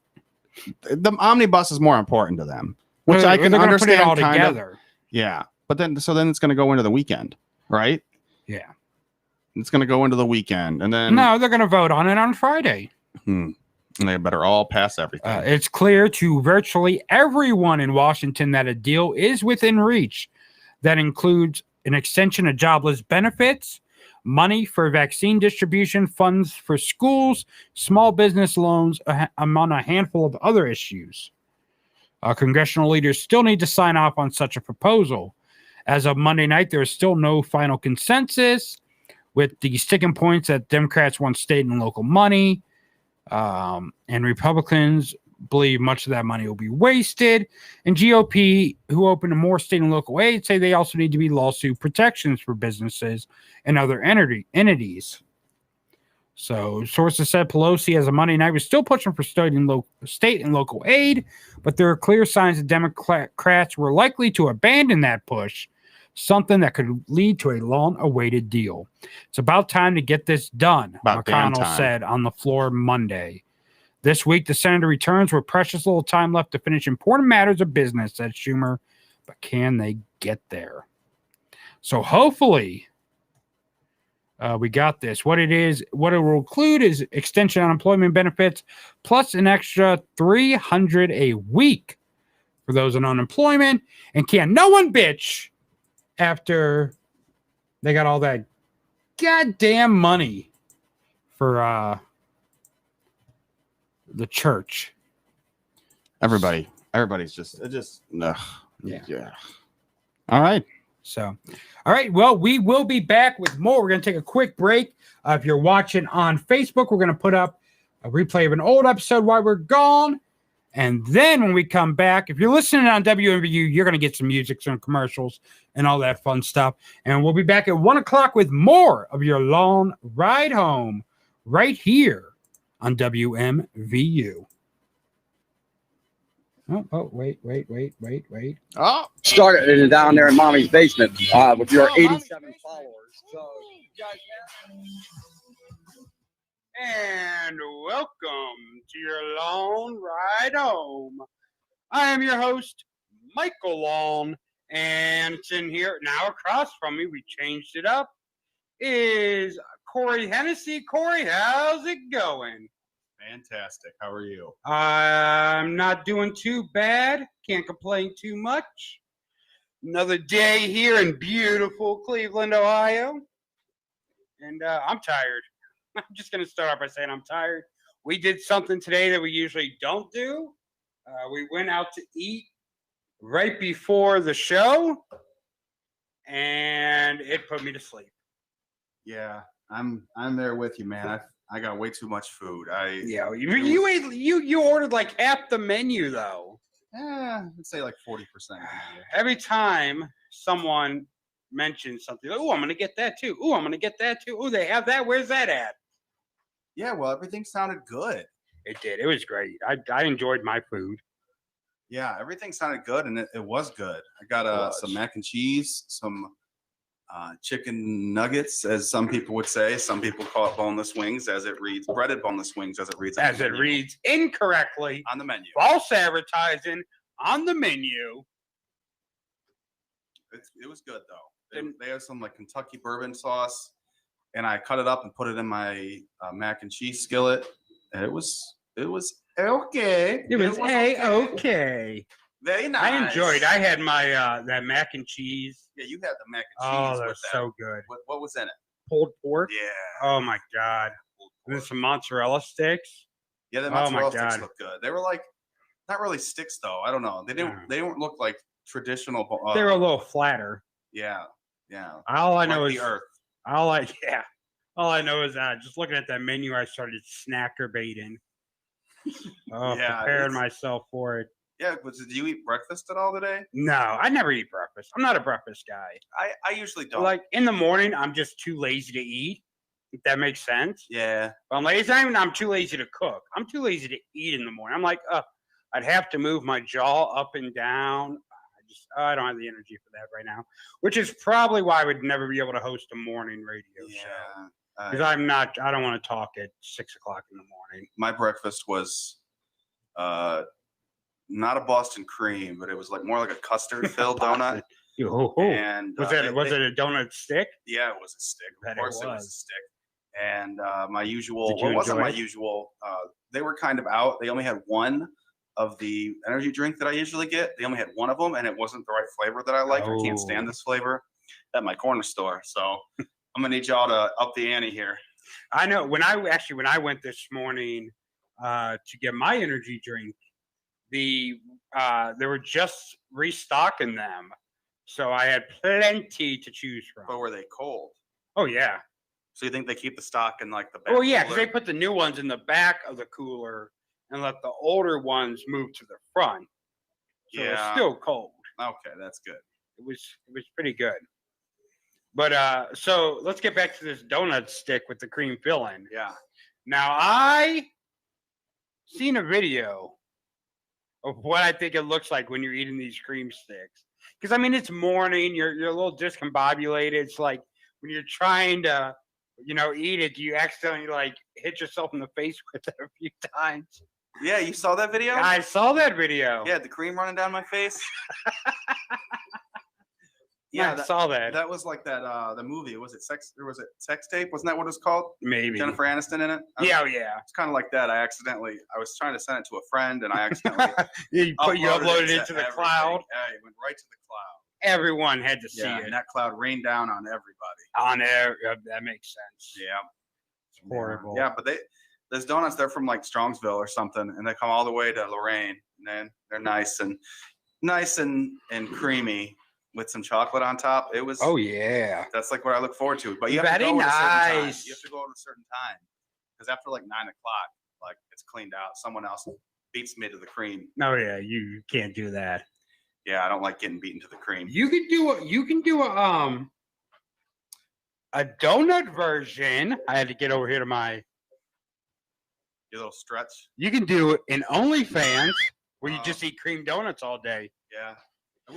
the omnibus is more important to them, which I can understand. Put it all together. Yeah, but then it's going to go into the weekend, right? Yeah, it's going to go into the weekend, and then they're going to vote on it on Friday. And they better all pass everything. It's clear to virtually everyone in Washington that a deal is within reach. That includes an extension of jobless benefits, money for vaccine distribution, funds for schools, small business loans, among a handful of other issues. Congressional leaders still need to sign off on such a proposal. As of Monday night, there is still no final consensus, with the sticking points that Democrats want state and local money. And Republicans believe much of that money will be wasted. And GOP, who opened to more state and local aid, say they also need to be lawsuit protections for businesses and other entities. So sources said Pelosi, as of Monday night, was still pushing for state and local aid, but there are clear signs that Democrats were likely to abandon that push, something that could lead to a long-awaited deal. It's about time to get this done, McConnell said on the floor Monday. This week, the senator returns with precious little time left to finish important matters of business, said Schumer, but can they get there? So hopefully, we got this. What it will include is extension unemployment benefits plus an extra $300 a week for those on unemployment. And can no one bitch after they got all that goddamn money for the church. Everybody's just ugh. Yeah. All right. So, all right. Well, we will be back with more. We're going to take a quick break. If you're watching on Facebook, we're going to put up a replay of an old episode while we're gone. And then when we come back, if you're listening on WMVU, you're going to get some music, some commercials, and all that fun stuff. And we'll be back at 1 o'clock with more of your long ride home right here on WMVU. Oh, wait. Oh, Started down there in Mommy's basement with your 87 followers. So, you guys and welcome to your long ride home. I am your host, Michael Long, and it's in here now across from me. We changed it up. Is Corey Hennessy. Corey, how's it going? fantastic. How are you? I'm not doing too bad. Can't complain too much. Another day here in beautiful Cleveland, Ohio. And I'm tired. I'm just going to start off by saying I'm tired. We did something today that we usually don't do. We went out to eat right before the show, and it put me to sleep. Yeah, I'm there with you, man. I got way too much food. You ordered like half the menu though. I'd say like 40%. Every time someone mentions something, oh, I'm gonna get that too. Oh, I'm gonna get that too. Oh, they have that. Where's that at? Yeah, well, everything sounded good. It did. It was great. I enjoyed my food. Yeah, everything sounded good, and it was good. I got some mac and cheese, some chicken nuggets, as some people would say. Some people call it boneless wings, as it reads. Breaded boneless wings, as it reads. As it reads incorrectly on the menu. False advertising on the menu. It was good though. They had some like Kentucky bourbon sauce, and I cut it up and put it in my mac and cheese skillet. And it was okay. It was okay. Very nice. I enjoyed. I had my that mac and cheese. Yeah, you had the mac and cheese. Oh, that was so good. What was in it? Pulled pork. Yeah. Oh my god. And then some mozzarella sticks. Yeah, the mozzarella sticks look good. They were like not really sticks though. I don't know. They don't look like traditional. They were a little flatter. Yeah. All I know is the earth. All I know is just looking at that menu, I started snacker baiting. Preparing myself for it. Yeah, but did you eat breakfast at all today? No, I never eat breakfast. I'm not a breakfast guy. I usually don't. Like in the morning, I'm just too lazy to eat. If that makes sense. Yeah. But I'm lazy. I'm too lazy to cook. I'm too lazy to eat in the morning. I'm like, I'd have to move my jaw up and down. I don't have the energy for that right now, which is probably why I would never be able to host a morning radio show. Because I don't want to talk at 6 o'clock in the morning. My breakfast was not a Boston cream, but it was like more like a custard filled donut. And was it a donut stick? Yeah, it was a stick. Of course it was a stick. And my usual, Did you wasn't my enjoy it? Usual. They were kind of out. They only had one of the energy drink that I usually get. They only had one of them, and it wasn't the right flavor that I like. I can't stand this flavor at my corner store. So I'm gonna need y'all to up the ante here. I know when I went this morning to get my energy drink, they were just restocking them, so I had plenty to choose from. But were they cold? Oh yeah. So you think they keep the stock in like the back? Oh yeah, because they put the new ones in the back of the cooler and let the older ones move to the front. So it's still cold. Okay, that's good. It was pretty good. But so let's get back to this donut stick with the cream filling. Yeah. Now I seen a video of what I think it looks like when you're eating these cream sticks. Because I mean it's morning, you're a little discombobulated. It's like when you're trying to, eat it, you accidentally like hit yourself in the face with it a few times. Yeah, you saw that video? I saw that video. Yeah, the cream running down my face. Yeah, I saw that. That was like that. The movie was it Sex Tape? Wasn't that what it was called? Maybe Jennifer Aniston in it. Yeah. It's kind of like that. I was trying to send it to a friend, and I accidentally you uploaded it to the cloud. Yeah, it went right to the cloud. Everyone had to see it. And that cloud rained down on everybody. On air, that makes sense. Yeah. horrible. Yeah, but those donuts, they're from like Strongsville or something, and they come all the way to Lorraine, and then they're nice and creamy with some chocolate on top. It was. Oh yeah, that's like what I look forward to. But you have to go at a certain time. You have to go at a certain time because after like 9 o'clock, like it's cleaned out. Someone else beats me to the cream. Oh yeah, you can't do that. Yeah, I don't like getting beaten to the cream. You can do a donut version. I had to get over here to my. Your little stretch. You can do an OnlyFans where you just eat cream donuts all day. Yeah.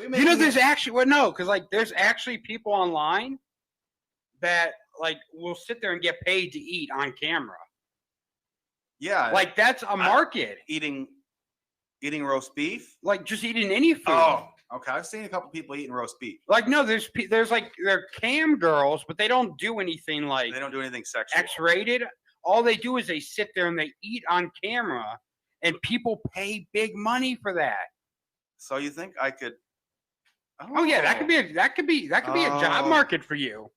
There's actually because like there's actually people online that like will sit there and get paid to eat on camera. Yeah. Like that's a market. Eating roast beef? Like just eating any food. Oh, okay. I've seen a couple people eating roast beef. Like no, there's like they're cam girls, but they don't do anything like they don't do anything sexual. X-rated. All they do is they sit there and they eat on camera, and people pay big money for that. So you think I could? Oh yeah, that could be a job market for you.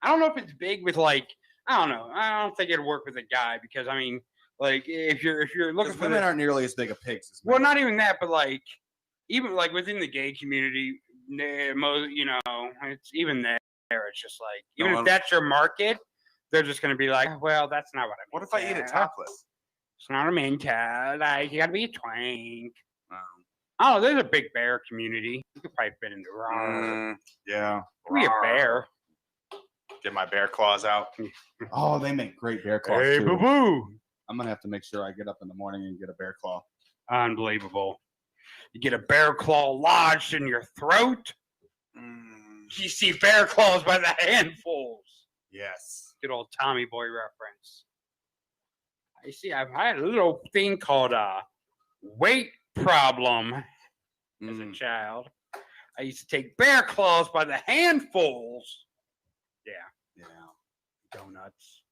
I don't know if it's big with like I don't know. I don't think it'd work with a guy because I mean, like if you're looking for women aren't nearly as big a pigs as men. Well, not even that, but like even like within the gay community, it's even there. It's just like even if that's your market, they're just gonna be like, well, that's not what I mean. What if I eat it topless? It's not a main cat. Like you gotta be a twink. Oh, there's a big bear community. You could probably fit in the room. Yeah. Be a bear. Get my bear claws out. Oh, they make great bear claws. Hey, too. boo boo. I'm gonna have to make sure I get up in the morning and get a bear claw. Unbelievable. You get a bear claw lodged in your throat. You see bear claws by the handfuls. Yes. Good old Tommy Boy reference. I see. I've had a little thing called weight problem as a child. I used to take bear claws by the handfuls. Yeah. Donuts.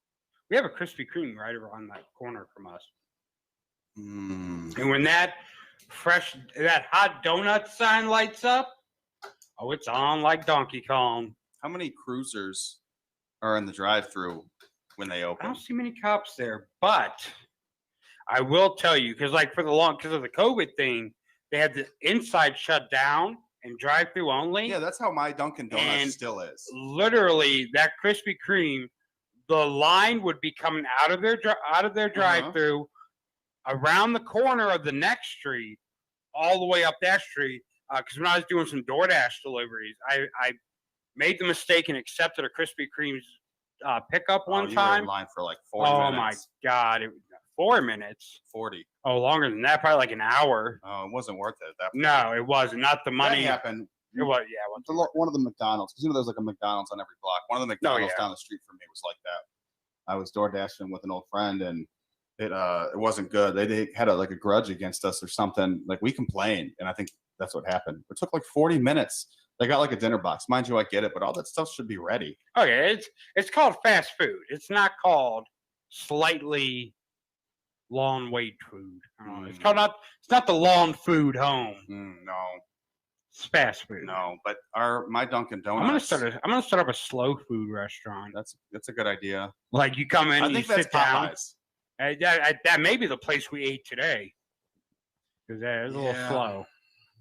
We have a Krispy Kreme right around that corner from us. And when that hot donut sign lights up, oh, it's on like Donkey Kong. How many cruisers are in the drive-thru when they open? I don't see many cops there, but I will tell you because of the COVID thing, they had the inside shut down and drive-through only. Yeah, that's how my Dunkin' Donuts still is. Literally, that Krispy Kreme, the line would be coming out of their drive-through, around the corner of the next street, all the way up that street. Because when I was doing some DoorDash deliveries, I made the mistake and accepted a Krispy Kreme's pickup one time. You were in line for like 40 minutes. Oh my God. 4 minutes. 40. Oh, longer than that, probably like an hour. Oh, it wasn't worth it at that point. No, it wasn't. Not the money. That happened. It was, yeah. One of the McDonald's, because there's like a McDonald's on every block. One of the McDonald's down the street from me was like that. I was door dashing with an old friend, and it wasn't good. They had a grudge against us or something. Like we complained, and I think that's what happened. It took like 40 minutes. They got like a dinner box. Mind you, I get it, but all that stuff should be ready. Okay, it's called fast food. It's not called slightly long wait food. It's not the long food home. No. It's fast food. No, but my Dunkin' Donuts. I'm gonna start up a slow food restaurant. That's a good idea. Like you come in, you sit down. Popeyes. That may be the place we ate today. Because it's a little slow.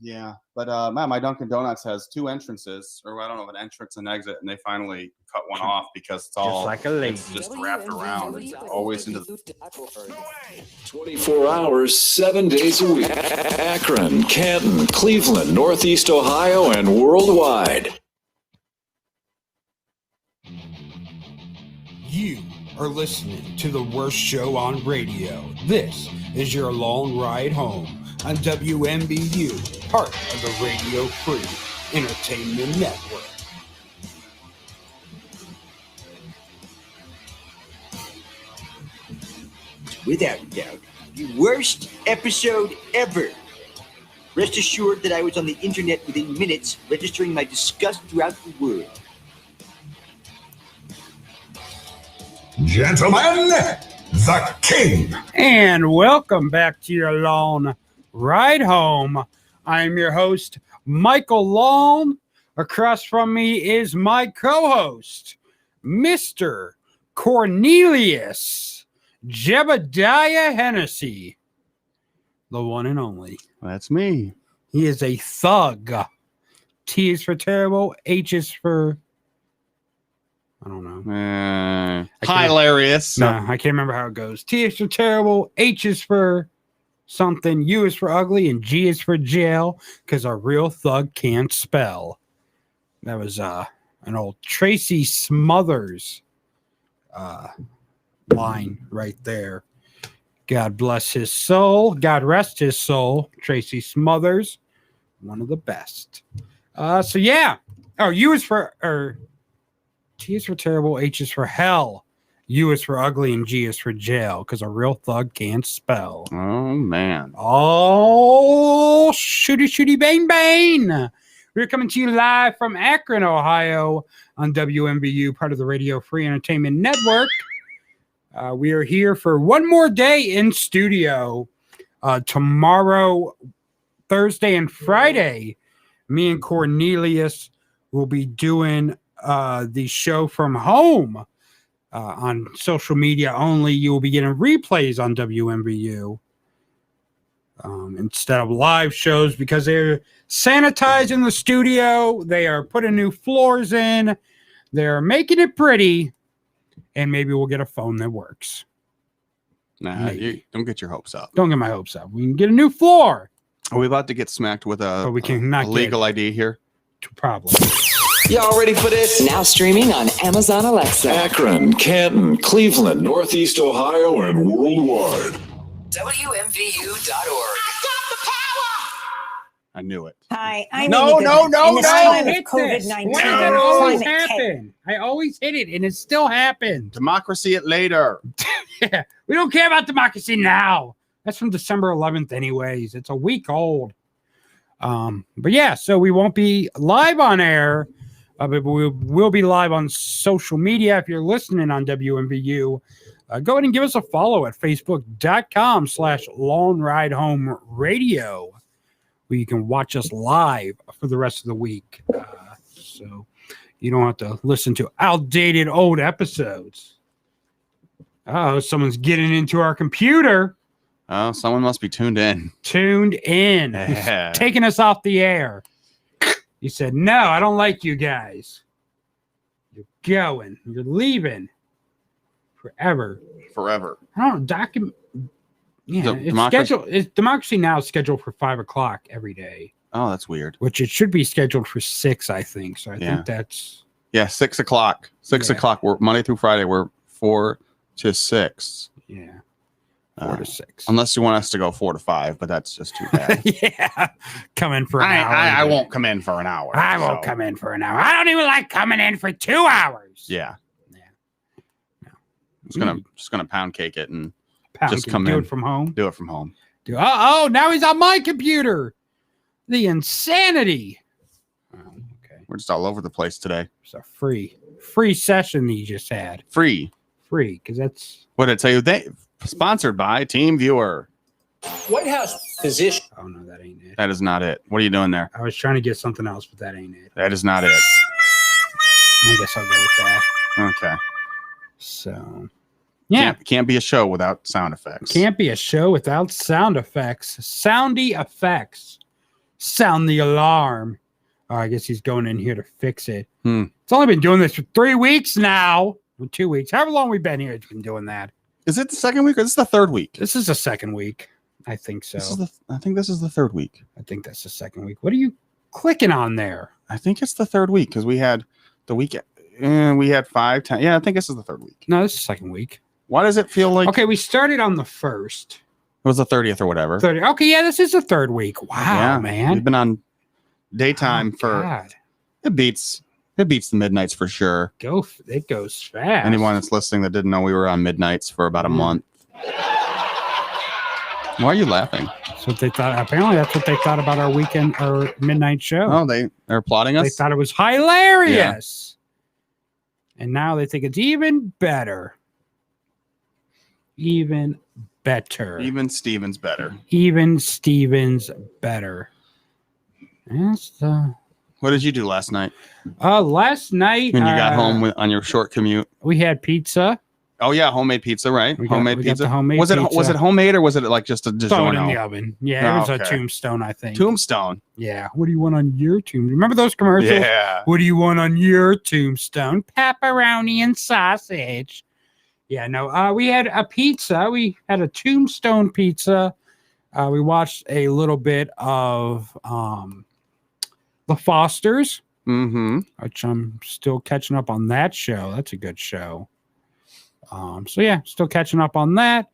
Yeah, but my Dunkin' Donuts has 2 entrances, or I don't know if an entrance and exit, and they finally cut one off because it's all just like a lady. It's just wrapped around. It's always into the 24 hours, 7 days a week. Akron, Canton, Cleveland, Northeast Ohio, and worldwide. You are listening to the worst show on radio. This is your long ride home on WMBU, part of the Radio Free Entertainment Network. Without doubt, the worst episode ever. Rest assured that I was on the internet within minutes, registering my disgust throughout the world. Gentlemen, the King. And welcome back to your long ride home. I'm your host, Michael Long. Across from me is my co-host, Mr. Cornelius Jebediah Hennessy, the one and only. That's me. He is a thug. T is for terrible. H is for, I don't know. Hilarious. No, I can't remember how it goes. T is for terrible. H is for something. U is for ugly. And G is for jail, because a real thug can't spell. That was an old Tracy Smothers line right there. God bless his soul. God rest his soul. Tracy Smothers, one of the best. So yeah. Oh, U is for, or T is for terrible. H is for hell. U is for ugly, and G is for jail, because a real thug can't spell. Oh man. Oh, shooty bang bang. We're coming to you live from Akron, Ohio on WMBU, part of the Radio Free Entertainment Network. We are here for one more day in studio. Tomorrow, Thursday and Friday, me and Cornelius will be doing the show from home on social media only. You will be getting replays on WMBU instead of live shows, because they're sanitizing the studio. They are putting new floors in. They're making it pretty. And maybe we'll get a phone that works. Nah, you don't get your hopes up. Don't get my hopes up. We can get a new floor. Are we about to get smacked with But we can not a legal ID here? Probably. Y'all ready for this? Now streaming on Amazon Alexa. Akron, Canton, Cleveland, Northeast Ohio, and worldwide. WMVU.org. I knew it. Hi, I'm No, Amy no, Goodman. no, In this no. time of Hit this. COVID-19, Why does that always climate happen? I always hit it, and it still happened. Democracy it later. Yeah, we don't care about democracy now. That's from December 11th anyways. It's a week old. But yeah, so we won't be live on air, but we will be live on social media. If you're listening on WMBU, go ahead and give us a follow at facebook.com/Long Ride Home Radio, where you can watch us live for the rest of the week. So you don't have to listen to outdated old episodes. Oh, someone's getting into our computer. Oh, someone must be tuned in. He's taking us off the air. He said, no, I don't like you guys. You're going. You're leaving. Forever. I don't know. Yeah, So it's scheduled. Democracy Now! Is scheduled for 5 o'clock every day. Oh, that's weird. Which it should be scheduled for 6, I think. So I think that's... Yeah, 6 o'clock. 6 o'clock. We're Monday through Friday. We're 4 to 6. Yeah. 4 to 6. Unless you want us to go 4 to 5, but that's just too bad. Yeah. Come in for an hour. I won't come in for an hour. I won't come in for an hour. I don't even like coming in for 2 hours. Yeah. No. Just gonna pound cake it and Just come do in. it from home. Do it from home. Oh, now he's on my computer. The insanity. Oh, okay. We're just all over the place today. It's a free session that you just had. Free, because that's what did I tell you? They sponsored by Team Viewer. White House physician. Oh no, that ain't it. That is not it. What are you doing there? I was trying to get something else, but that ain't it. That is not it. I guess I'll go with that. Okay. So yeah. Can't be a show without sound effects. Can't be a show without sound effects. Soundy effects. Sound the alarm. Oh, I guess he's going in here to fix it. It's only been doing this for 3 weeks now. Or 2 weeks. However long we've been here, it's been doing that. Is it the second week or this is the third week? This is the second week. I think so. I think this is the third week. I think that's the second week. What are you clicking on there? I think it's the third week because we had the week. We had 5 times. Yeah, I think this is the third week. No, this is the second week. Why does it feel like? Okay, we started on the 1st. It was the 30th or whatever. 30. Okay, yeah, this is the third week. Wow, man. We've been on daytime for. God. It beats the midnights for sure. It goes fast. Anyone that's listening that didn't know we were on midnights for about a month. Why are you laughing? That's what they thought. Apparently, that's what they thought about our weekend or midnight show. Oh, they're plotting us. They thought it was hilarious, and now they think it's even better. Even better. Even Steven's better. Even Steven's better. That's the. What did you do last night? Last night When you got home on your short commute? We had pizza. Oh yeah, homemade pizza, right? We got Homemade the pizza. homemade was it pizza. homemade or was it like just a Throw it in the DiGiorno? oven. Yeah, it was a okay. Tombstone, I think. Tombstone. Yeah. What do you want on your tombstone? Remember those commercials? Yeah. What do you want on your tombstone? Pepperoni and sausage. Yeah, no. We had a pizza. We had a Tombstone pizza. We watched a little bit of The Fosters, which I'm still catching up on that show. That's a good show. So yeah, still catching up on that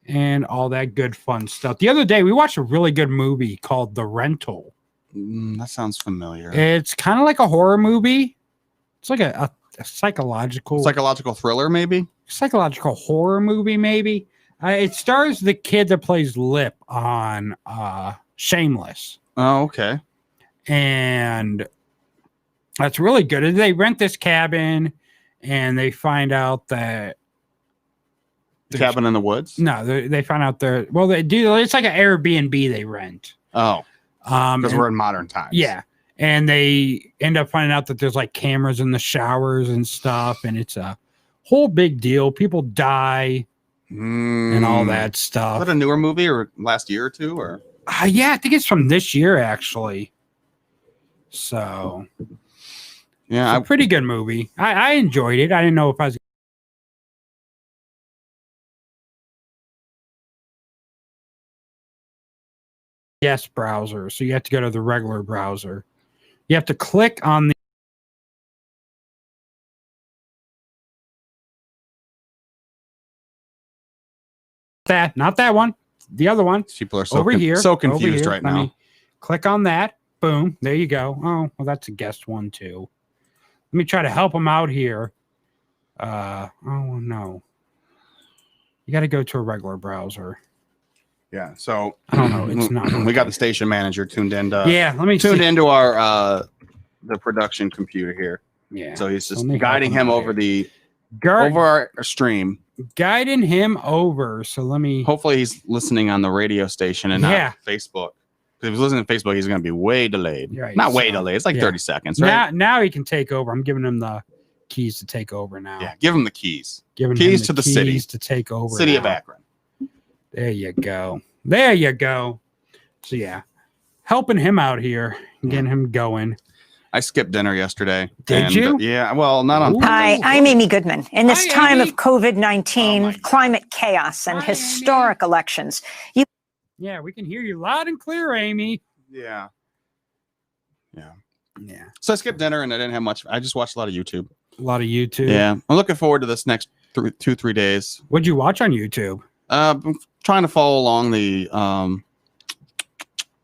and all that good fun stuff. The other day we watched a really good movie called The Rental. That sounds familiar. It's kind of like a horror movie. It's like a psychological thriller, maybe psychological horror movie, maybe. It stars the kid that plays Lip on Shameless. Oh, okay. And that's really good. They rent this cabin and they find out that cabin in the woods. No, they find out they do. It's like an Airbnb they rent. Oh, because we're in modern times. Yeah, and they end up finding out that there's like cameras in the showers and stuff, and it's a whole big deal. People die and all that stuff. Is that a newer movie or last year or two? Or yeah, I think it's from this year actually. So yeah, it's a pretty good movie. I enjoyed it. I didn't know if I was. Yes, browser. So you have to go to the regular browser. You have to click on the not that one, the other one. People are over here. So confused right Let now. me click on that. Boom. There you go. Oh, well, that's a guest one too. Let me try to help them out here. Oh no. You got to go to a regular browser. Yeah, so I don't know. It's not. We got the station manager tuned in. Yeah, let me tuned see. into our the production computer here. Yeah. So he's just Let me guiding help him him out over here. over our stream. Guiding him over. So let me. Hopefully he's listening on the radio station and Yeah. not Facebook. Because if he's listening to Facebook, he's going to be way delayed. Right, Not way so, delayed. It's like yeah. 30 seconds, right? Now he can take over. I'm giving him the keys to take over now. Yeah, give him the keys. Giving keys him to the city. keys to take over. City of now. Akron. There you go. There you go. So yeah, helping him out here, getting him going. I skipped dinner yesterday. Did you? Yeah. Well, not on. Hi, I'm Amy Goodman. In this Hi, time Amy. of COVID-19, climate chaos, and historic elections, Yeah, we can hear you loud and clear, Amy. Yeah. Yeah. Yeah. So I skipped dinner and I didn't have much. I just watched a lot of YouTube. A lot of YouTube. Yeah. I'm looking forward to this next 2-3 days. What'd you watch on YouTube? I'm trying to follow along the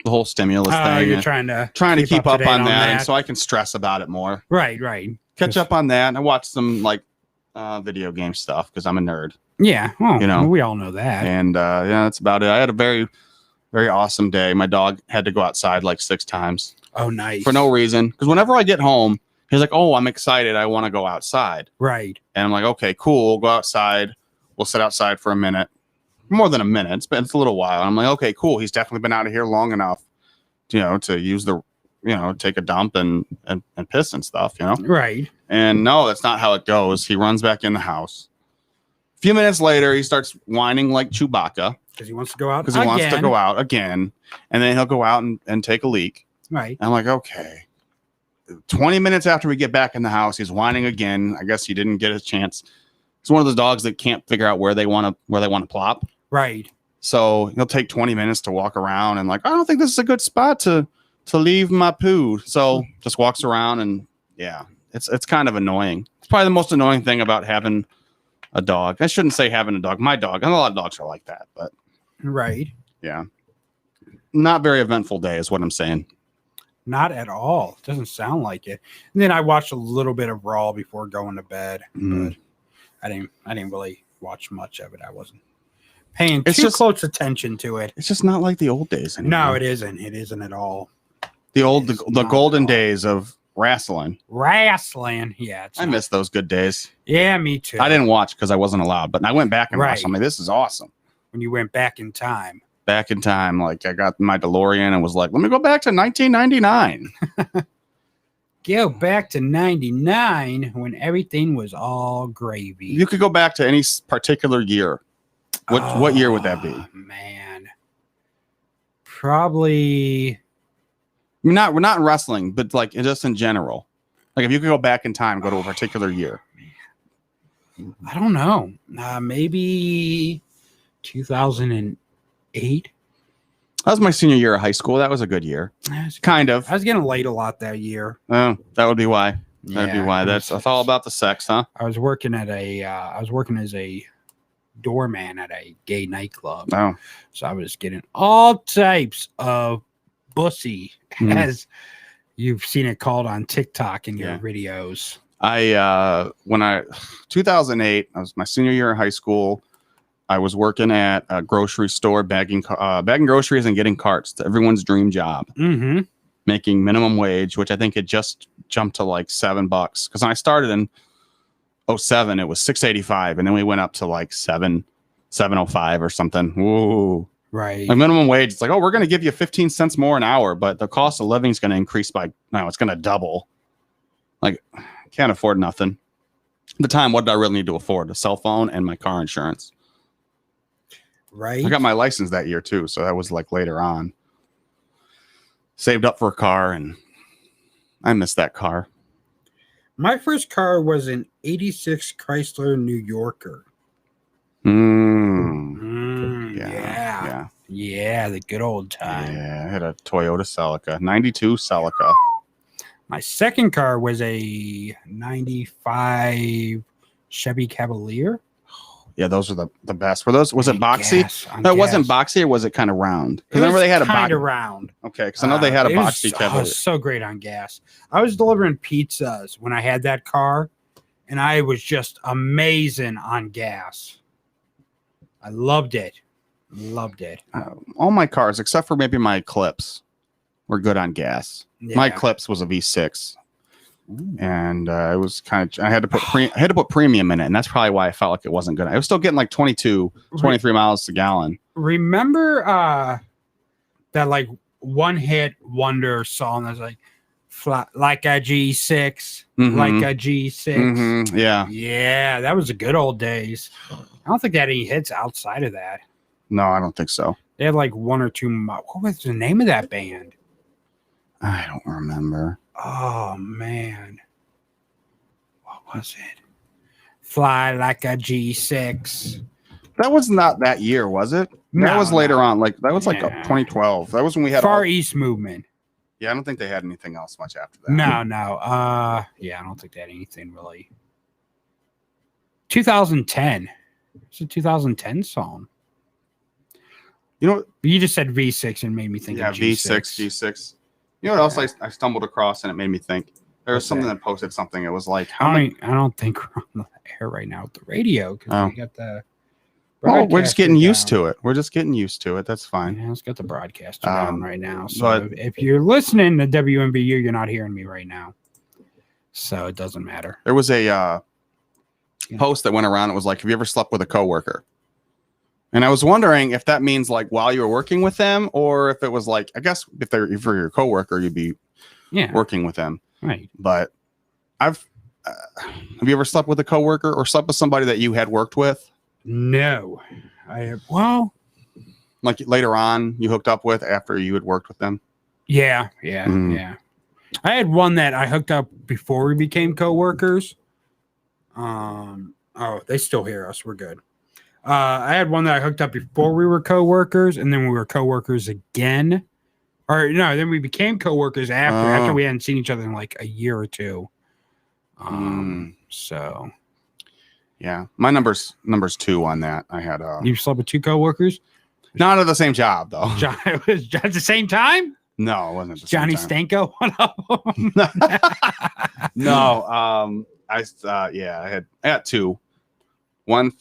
whole stimulus thing. You're trying to keep up to date on that, and so I can stress about it more. Right. Catch up on that. And I watched some like video game stuff because I'm a nerd. Yeah. Oh, You know. we all know that. And yeah, that's about it. I had a very, very awesome day. My dog had to go outside like 6 times Oh, nice. for no reason. Because whenever I get home, he's like, "Oh, I'm excited. I want to go outside." Right. And I'm like, "Okay, cool. We'll go outside. We'll sit outside for a minute." More than a minute. It's a little while. I'm like, "Okay, cool. He's definitely been out of here long enough, to use the, take a dump and piss and stuff, Right. And no, that's not how it goes. He runs back in the house. A few minutes later, he starts whining like Chewbacca Because he wants to go out. because he wants to go out again. And then he'll go out and take a leak. Right. I'm like, okay. 20 minutes after we get back in the house, he's whining again. I guess he didn't get his chance. It's one of those dogs that can't figure out where they want to plop. Right. So he'll take 20 minutes to walk around and like, I don't think this is a good spot to leave my poo. So just walks around and yeah, it's kind of annoying. It's probably the most annoying thing about having a dog. I shouldn't say having a dog. My dog. And a lot of dogs are like that, but Right. yeah, not very eventful day is what I'm saying. Not at all. Doesn't sound like it. And then I watched a little bit of Raw before going to bed, but I didn't really watch much of it. I wasn't paying too close attention to it. It's just not like the old days anymore. No, it isn't. It isn't at all. The golden days of wrestling. Wrestling. Yeah. I miss those good days. Yeah, me too. I didn't watch because I wasn't allowed, but I went back and watched. Right. I'm like, this is awesome. When you went back in time. Back in time, like I got my DeLorean and was like, let me go back to 1999. go back to 99 when everything was all gravy. You could go back to any particular year. What year would that be? Man. Probably. We're not in wrestling, but like just in general. Like if you could go back in time, go to a particular year. I don't know. Maybe 2008. That was my senior year of high school. That was a good year. Kind of. I was getting laid a lot that year. Oh, that would be why. That'd be why. That's all about the sex, huh? I was working as a doorman at a gay nightclub. Oh. So I was getting all types of bussy, as you've seen it called on TikTok in your videos. 2008, I was my senior year in high school. I was working at a grocery store, bagging groceries and getting carts. To everyone's dream job. Mm-hmm. Making minimum wage, which I think it just jumped to like $7. Because when I started in 2007, it was $6.85, and then we went up to like $7.05 or something. Whoa. Right. Like minimum wage, it's like, oh, we're going to give you 15 cents more an hour, but the cost of living is going to increase by, it's going to double. Like, can't afford nothing. At the time, what did I really need to afford? A cell phone and my car insurance. Right. I got my license that year too, so that was like later on. Saved up for a car, and I missed that car. My first car was an 86 Chrysler New Yorker. Yeah, the good old time. Yeah, I had a Toyota Celica, 92 Celica. My second car was a 95 Chevy Cavalier. Yeah, those are the best. Was it boxy? No, it wasn't boxy, or was it kind of round? Because remember they had a kind of round. Okay, because I know they had a boxy Cavalier. It was so great on gas. I was delivering pizzas when I had that car, and I was just amazing on gas. I loved it. All my cars, except for maybe my Eclipse, were good on gas. Yeah. My Eclipse was a V6. And it was kind of I had to put premium in it, and that's probably why I felt like it wasn't good. I was still getting like 23 miles a gallon. Remember that like one hit wonder song that's like like a G6, like a G6. Yeah, that was the good old days. I don't think they had any hits outside of that. No, I don't think so. They had like one or two. What was the name of that band? I don't remember. Oh man, what was it? Fly like a G6. That was not that year, was it? That was later on. Like that was like 2012. That was when we had Far East Movement. Yeah, I don't think they had anything else much after that. No. Yeah, I don't think they had anything really. 2010. It's a 2010 song. You know, you just said V6 and made me think of G6. G6. You know what else I stumbled across and it made me think? There was something that posted something. It was like, I don't think we're on the air right now with the radio because we got the. Well, we're just getting used to it. We're just getting used to it. That's fine. Yeah, let's get the broadcaster down right now. So if you're listening to WMBU, you're not hearing me right now. So it doesn't matter. There was a post that went around. It was like, have you ever slept with a coworker? And I was wondering if that means like while you were working with them, or if it was like, I guess if you're your coworker, you'd be working with them. Right. But have you ever slept with a coworker or slept with somebody that you had worked with? No. Like later on you hooked up with after you had worked with them? Yeah. I had one that I hooked up before we became coworkers. They still hear us. We're good. I had one that I hooked up before we were coworkers, and then we were coworkers again. Or no, then we became coworkers after we hadn't seen each other in like a year or two. So yeah, my number's 2 on that. I had you slept with 2 coworkers? Not at the same job though. It was at the same time? No, it wasn't at the Johnny same time. Stanko, one of them. No, I had 2. One,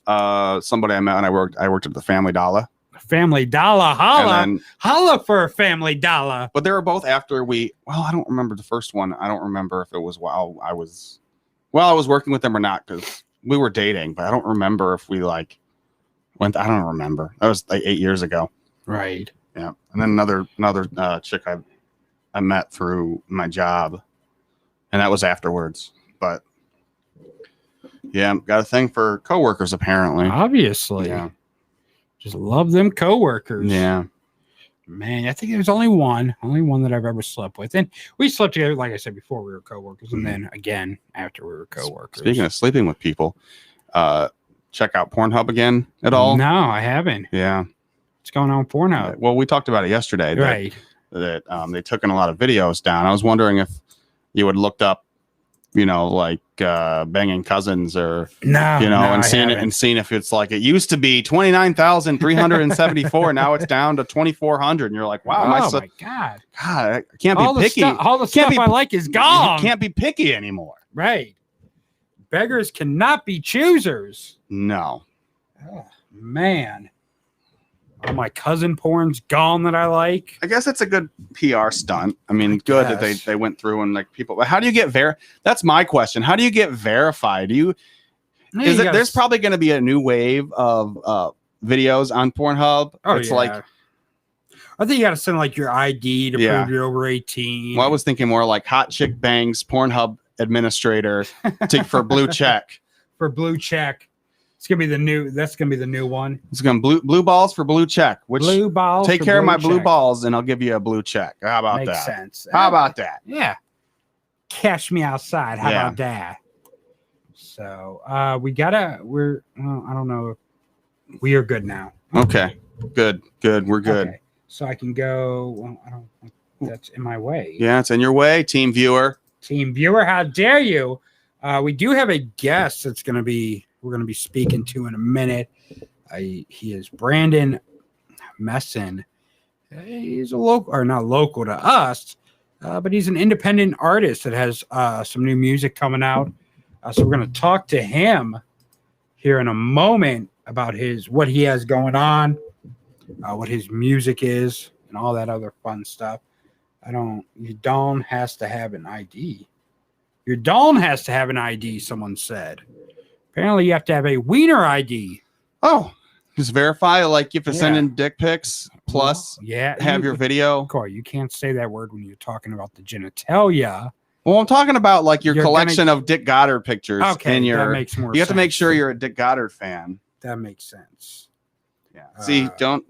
somebody I met when I worked at the Family Dollar. Family Dollar, holla for a Family Dollar. But they were both after I don't remember the first one. I don't remember if it was while I was working with them or not, because we were dating, but I don't remember if we like went. I don't remember. That was like 8 years ago. Right. Yeah. And then another chick I met through my job. and that was afterwards. But yeah, got a thing for coworkers apparently. Obviously, Yeah. Just love them coworkers. Yeah. Man, I think there's only one that I've ever slept with, and we slept together. Like I said before, we were coworkers, and then again after we were coworkers. Speaking of sleeping with people, check out Pornhub again at all? No, I haven't. Yeah. What's going on with Pornhub? Well, we talked about it yesterday. Right. That they took in a lot of videos down. I was wondering if you would looked up, like banging cousins or and seeing if it's like it used to be 29,374. Now it's down to 2,400, and you're like, wow, my God, I can't be picky. All the stuff I like is gone. You can't be picky anymore. Right. Beggars cannot be choosers. No. Oh, man. All my cousin porn's gone that I like. I guess it's a good PR stunt. I mean, good that they went through and like people. But how do you get That's my question. How do you get verified? There's probably going to be a new wave of videos on Pornhub. It's like, I think you got to send like your ID to prove you're over 18. Well, I was thinking more like hot chick bangs Pornhub administrator for blue check. For blue check. It's gonna be the new. That's gonna be the new one. It's gonna blue balls for blue check. Blue balls. Take care of my blue balls, and I'll give you a blue check. How about that? Makes sense. How about that? Yeah. Cash me outside. How about that? So we gotta. I don't know. We are good now. Okay. Good. We're good. Okay. So I can go. Well, I don't think that's in my way. Yeah, it's in your way, team viewer. Team viewer, how dare you? We do have a guest that's going to be. We're going to be speaking to in a minute. He is Brandon Messon. He's a local, or not local to us, but he's an independent artist that has some new music coming out. So we're going to talk to him here in a moment about what he has going on, what his music is, and all that other fun stuff. You don't has to have an ID. Your don't has to have an ID, someone said. Apparently, you have to have a wiener ID. Oh, just verify, like if you're sending dick pics, plus have your video. Corey, you can't say that word when you're talking about the genitalia. Well, I'm talking about like your collection of Dick Goddard pictures. Okay, that makes more sense. You have to make sure you're a Dick Goddard fan. That makes sense. Yeah. See, don't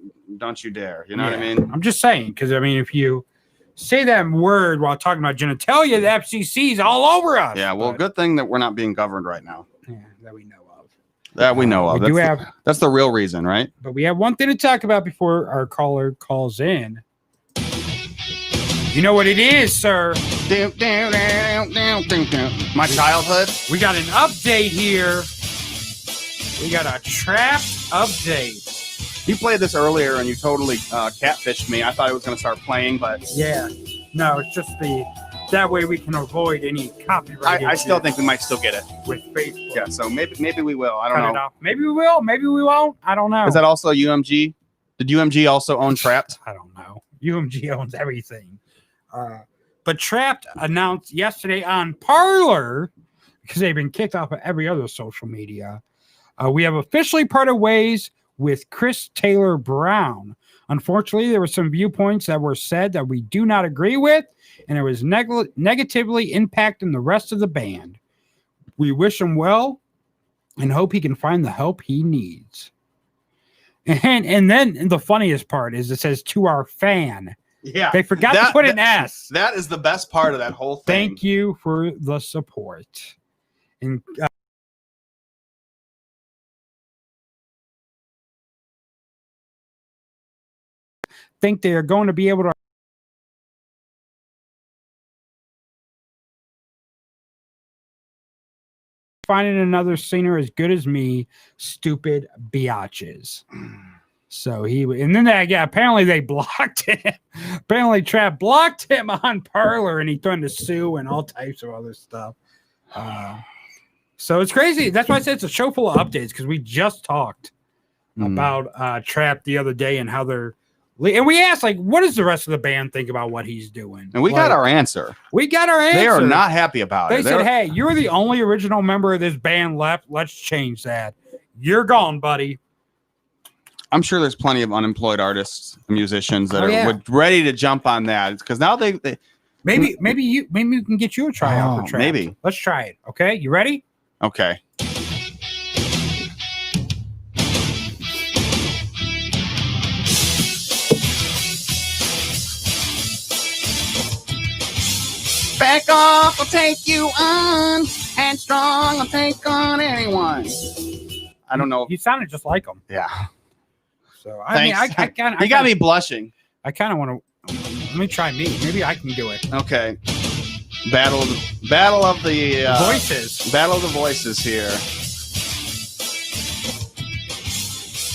you dare. You know what I mean? I'm just saying, because I mean, if you say that word while talking about genitalia, the FCC's all over us. Yeah, well, good thing that we're not being governed right now. Yeah, that we know of. That's the real reason, right? But we have one thing to talk about before our caller calls in. You know what it is, sir? My childhood. We got an update here. We got a Trapt update. You played this earlier and you totally catfished me. I thought it was going to start playing, but no, it's just that way we can avoid any copyright. I still think we might still get it with Facebook. Yeah, so maybe we will. I don't know. Maybe we will. Maybe we won't. I don't know. Is that also UMG? Did UMG also own Trapt? I don't know. UMG owns everything. But Trapt announced yesterday on Parler, because they've been kicked off of every other social media, we have officially parted ways with Chris Taylor Brown. Unfortunately, there were some viewpoints that were said that we do not agree with, and it was negatively impacting the rest of the band. We wish him well and hope he can find the help he needs. And then the funniest part is it says to our fan. Yeah. They forgot to put an S. That is the best part of that whole thing. Thank you for the support. And think they are going to be able to finding another singer as good as me, stupid biatches. So apparently they blocked him. Apparently Trapt blocked him on Parler, and he threatened to sue and all types of other stuff. So it's crazy. That's why I said it's a show full of updates, because we just talked about Trapt the other day and how they're. And we asked, like, what does the rest of the band think about what he's doing? And we got our answer. We got our answer. They are not happy about it. They said, hey, you're the only original member of this band left. Let's change that. You're gone, buddy. I'm sure there's plenty of unemployed artists and musicians that are ready to jump on that. It's because now they Maybe we can get you a tryout for Trapt. Maybe. Let's try it. Okay, you ready? Okay. Back off, I'll take you on. Headstrong, I'll take on anyone. I don't know. You sounded just like him. Yeah. So I mean, I kind of. You got me blushing. I kind of want to. Let me try me. Maybe I can do it. Okay. Battle of the voices. Battle of the voices here.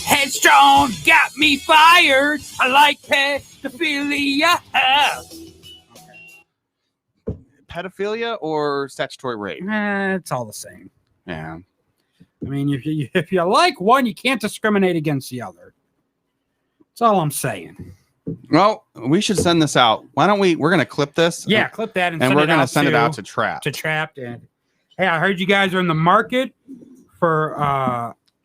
Headstrong got me fired. I like pedophilia. Pedophilia or statutory rape? It's all the same. Yeah. I mean, if you like one, you can't discriminate against the other. That's all I'm saying. Well, we should send this out. Why don't we? We're going to clip this. Yeah, clip that, and we're going to send it out to Trapt. And hey, I heard you guys are in the market for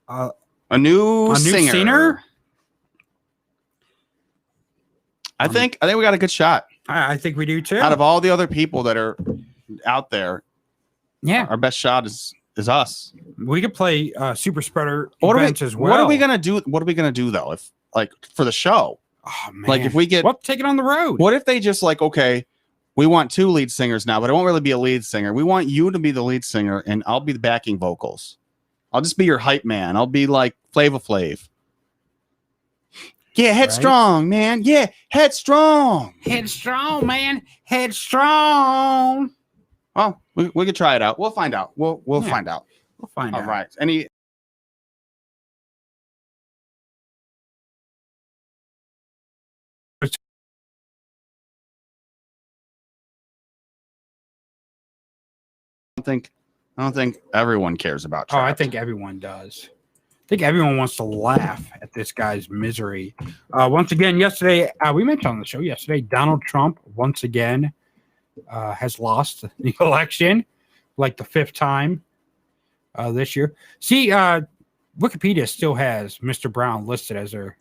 a new singer. I think we got a good shot. I think we do too. Out of all the other people that are out there, our best shot is us. We could play super spreader events as well. What are we gonna do? What are we gonna do though? If like for the show, oh man, like if we get take it on the road. What if they just like, okay, we want 2 lead singers now, but it won't really be a lead singer. We want you to be the lead singer, and I'll be the backing vocals. I'll just be your hype man. I'll be like Flava Flav. Yeah, headstrong, man. Yeah, headstrong. Headstrong, man. Headstrong. Well, we could try it out. We'll find out. We'll find out. We'll find out. All right. Any I don't think everyone cares about Trapt. Oh, I think everyone does. I think everyone wants to laugh at this guy's misery. Once again, yesterday, we mentioned on the show yesterday, Donald Trump once again has lost the election, like the 5th time this year. See, Wikipedia still has Mr. Brown listed as their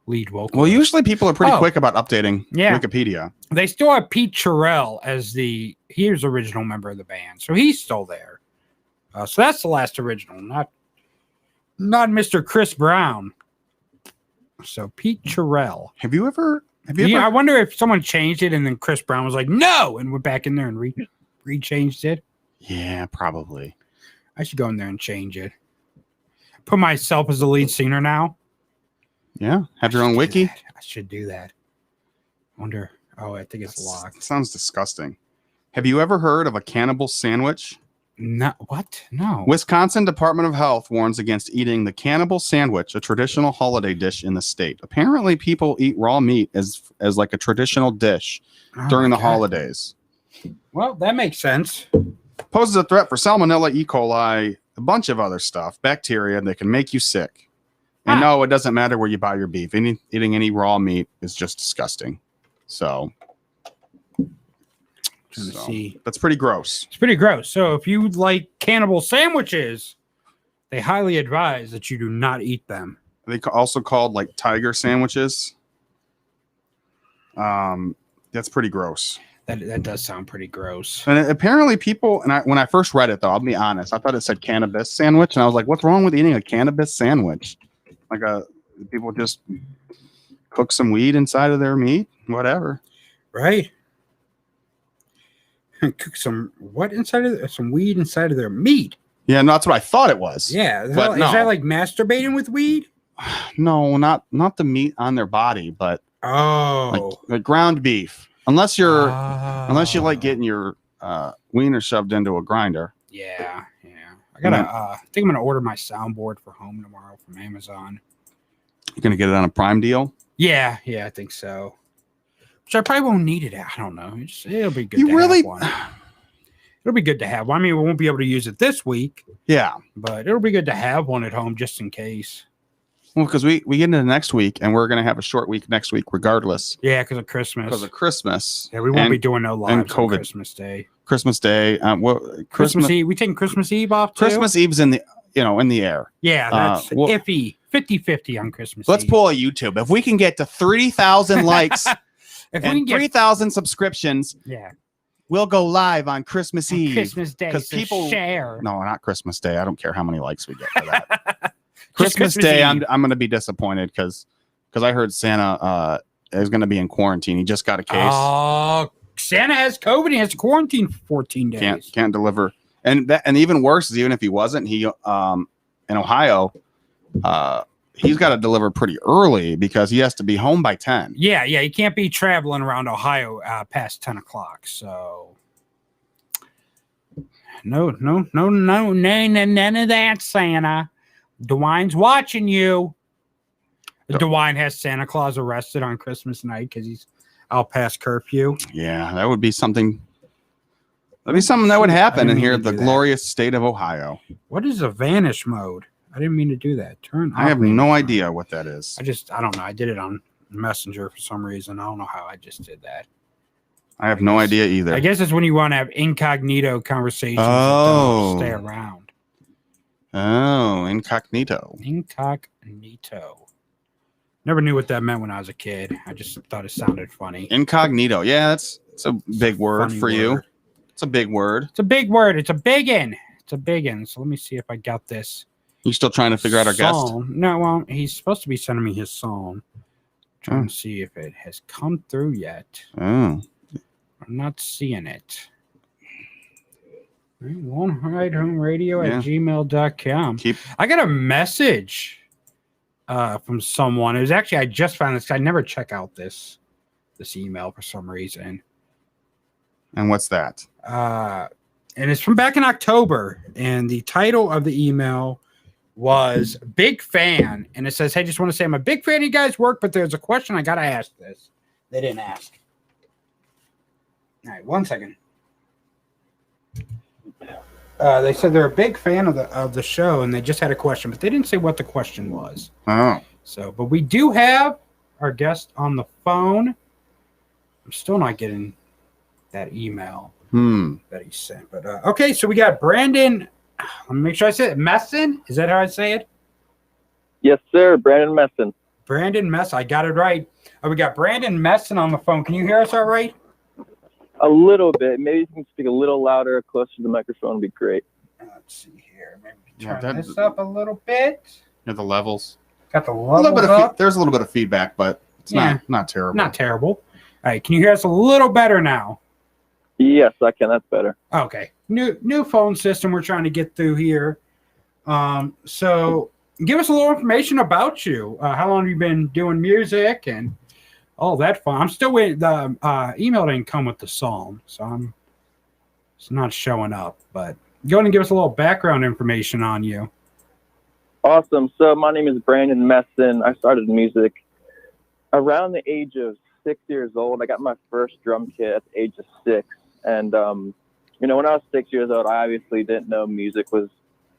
lead vocalist. Well, usually people are pretty quick about updating Wikipedia. They still have Pete Cherrell as he was the original member of the band, so he's still there. So that's the last original, not Mr. Chris Brown. So Pete Cherrell. Have you ever? I wonder if someone changed it and then Chris Brown was like, no, and went back in there and re-changed it. Yeah, probably. I should go in there and change it. Put myself as the lead singer now. Yeah, have your own wiki. I should do that. Wonder. Oh, I think it's locked. Sounds disgusting. Have you ever heard of a cannibal sandwich? No, what? No. Wisconsin Department of Health warns against eating the cannibal sandwich, a traditional holiday dish in the state. Apparently, people eat raw meat as like a traditional dish during the holidays. Well, that makes sense. Poses a threat for salmonella, E. coli, a bunch of other stuff, bacteria that can make you sick. And no, it doesn't matter where you buy your beef. Eating any raw meat is just disgusting. So see. That's pretty gross. It's pretty gross. So if you like cannibal sandwiches, they highly advise that you do not eat them. They also called like tiger sandwiches. That's pretty gross. That does sound pretty gross. And apparently people, and when I first read it though, I'll be honest, I thought it said cannabis sandwich, and I was like, what's wrong with eating a cannabis sandwich? Like people just cook some weed inside of their meat, whatever. Right. Cook some weed inside of their meat. Yeah, no, that's what I thought it was. Yeah, but is that like masturbating with weed? No, not the meat on their body, but like ground beef. Unless you like getting your wiener shoved into a grinder. Yeah. I think I'm gonna order my soundboard for home tomorrow from Amazon. You're gonna get it on a Prime deal? Yeah, I think so. Which I probably won't need it. I don't know. It'll be good. Have one. It'll be good to have one. I mean, we won't be able to use it this week. Yeah, but it'll be good to have one at home just in case. Well, because we get into next week, and we're gonna have a short week next week, regardless. Yeah, because of Christmas. Yeah, we won't be doing no lives on Christmas Day. Christmas Eve. We taking Christmas Eve off too? Christmas Eve's in the air. Yeah, that's iffy. 50-50 on Christmas Let's Eve. pull a YouTube. If we can get to 3,000 likes If we and can get 3,000 subscriptions, yeah, we'll go live on Christmas Eve. Christmas Day, because so people share. No, not Christmas Day. I don't care how many likes we get for that. Just Christmas Day, Eve. I'm going to be disappointed because I heard Santa is going to be in quarantine. He just got a case. Oh, Santa has COVID. He has to quarantine for 14 days. Can't deliver. And even worse is even if he wasn't, he in Ohio, he's got to deliver pretty early because he has to be home by 10. Yeah, he can't be traveling around Ohio past 10 o'clock. So no, none of that, Santa. DeWine's watching you. DeWine has Santa Claus arrested on Christmas night because he's out past curfew. Yeah, that would be something. That'd be something that would happen in here, the glorious state of Ohio. What is a vanish mode? I didn't mean to do that. I have no idea what that is. I don't know. I did it on Messenger for some reason. I don't know how I just did that. I have no idea either. I guess it's when you want to have incognito conversations. Oh. That don't stay around. Oh, incognito. Incognito. Never knew what that meant when I was a kid. I just thought it sounded funny. Incognito. Yeah, it's a big word for you. It's a big word. It's a big word. It's a big one. It's a big one. So let me see if I got this. You still trying to figure out our guest? No, well, he's supposed to be sending me his song. Trying to see if it has come through yet. Oh. I'm not seeing it. One Ride Home Radio at gmail.com. I got a message from someone. It was actually, I just found this. I never check out this email for some reason. And what's that? And it's from back in October. And the title of the email was Big Fan. And it says, hey, just want to say I'm a big fan of you guys' work, but there's a question I got to ask this. They didn't ask. All right, 1 second. They said they're a big fan of the show, and they just had a question, but they didn't say what the question was. Oh. So, but we do have our guest on the phone. I'm still not getting that email that he sent. But okay, so we got Brandon. Let me make sure I say it. Messon? Is that how I say it? Yes, sir. Brandon Messon. Brandon Messon. I got it right. We got Brandon Messon on the phone. Can you hear us all right? A little bit. Maybe you can speak a little louder, closer to the microphone would be great. Let's see here. Maybe turn this up a little bit. Yeah, the levels. Got the levels up. There's a little bit of feedback, but it's not terrible. Not terrible. All right. Can you hear us a little better now? Yes, I can. That's better. Okay. New phone system we're trying to get through here. So give us a little information about you. How long have you been doing music and all that fun? I'm still waiting. The email didn't come with the song, so it's not showing up. But go ahead and give us a little background information on you. Awesome. So my name is Brandon Messon. I started music around the age of 6 years old. I got my first drum kit at the age of 6. And, when I was 6 years old, I obviously didn't know music was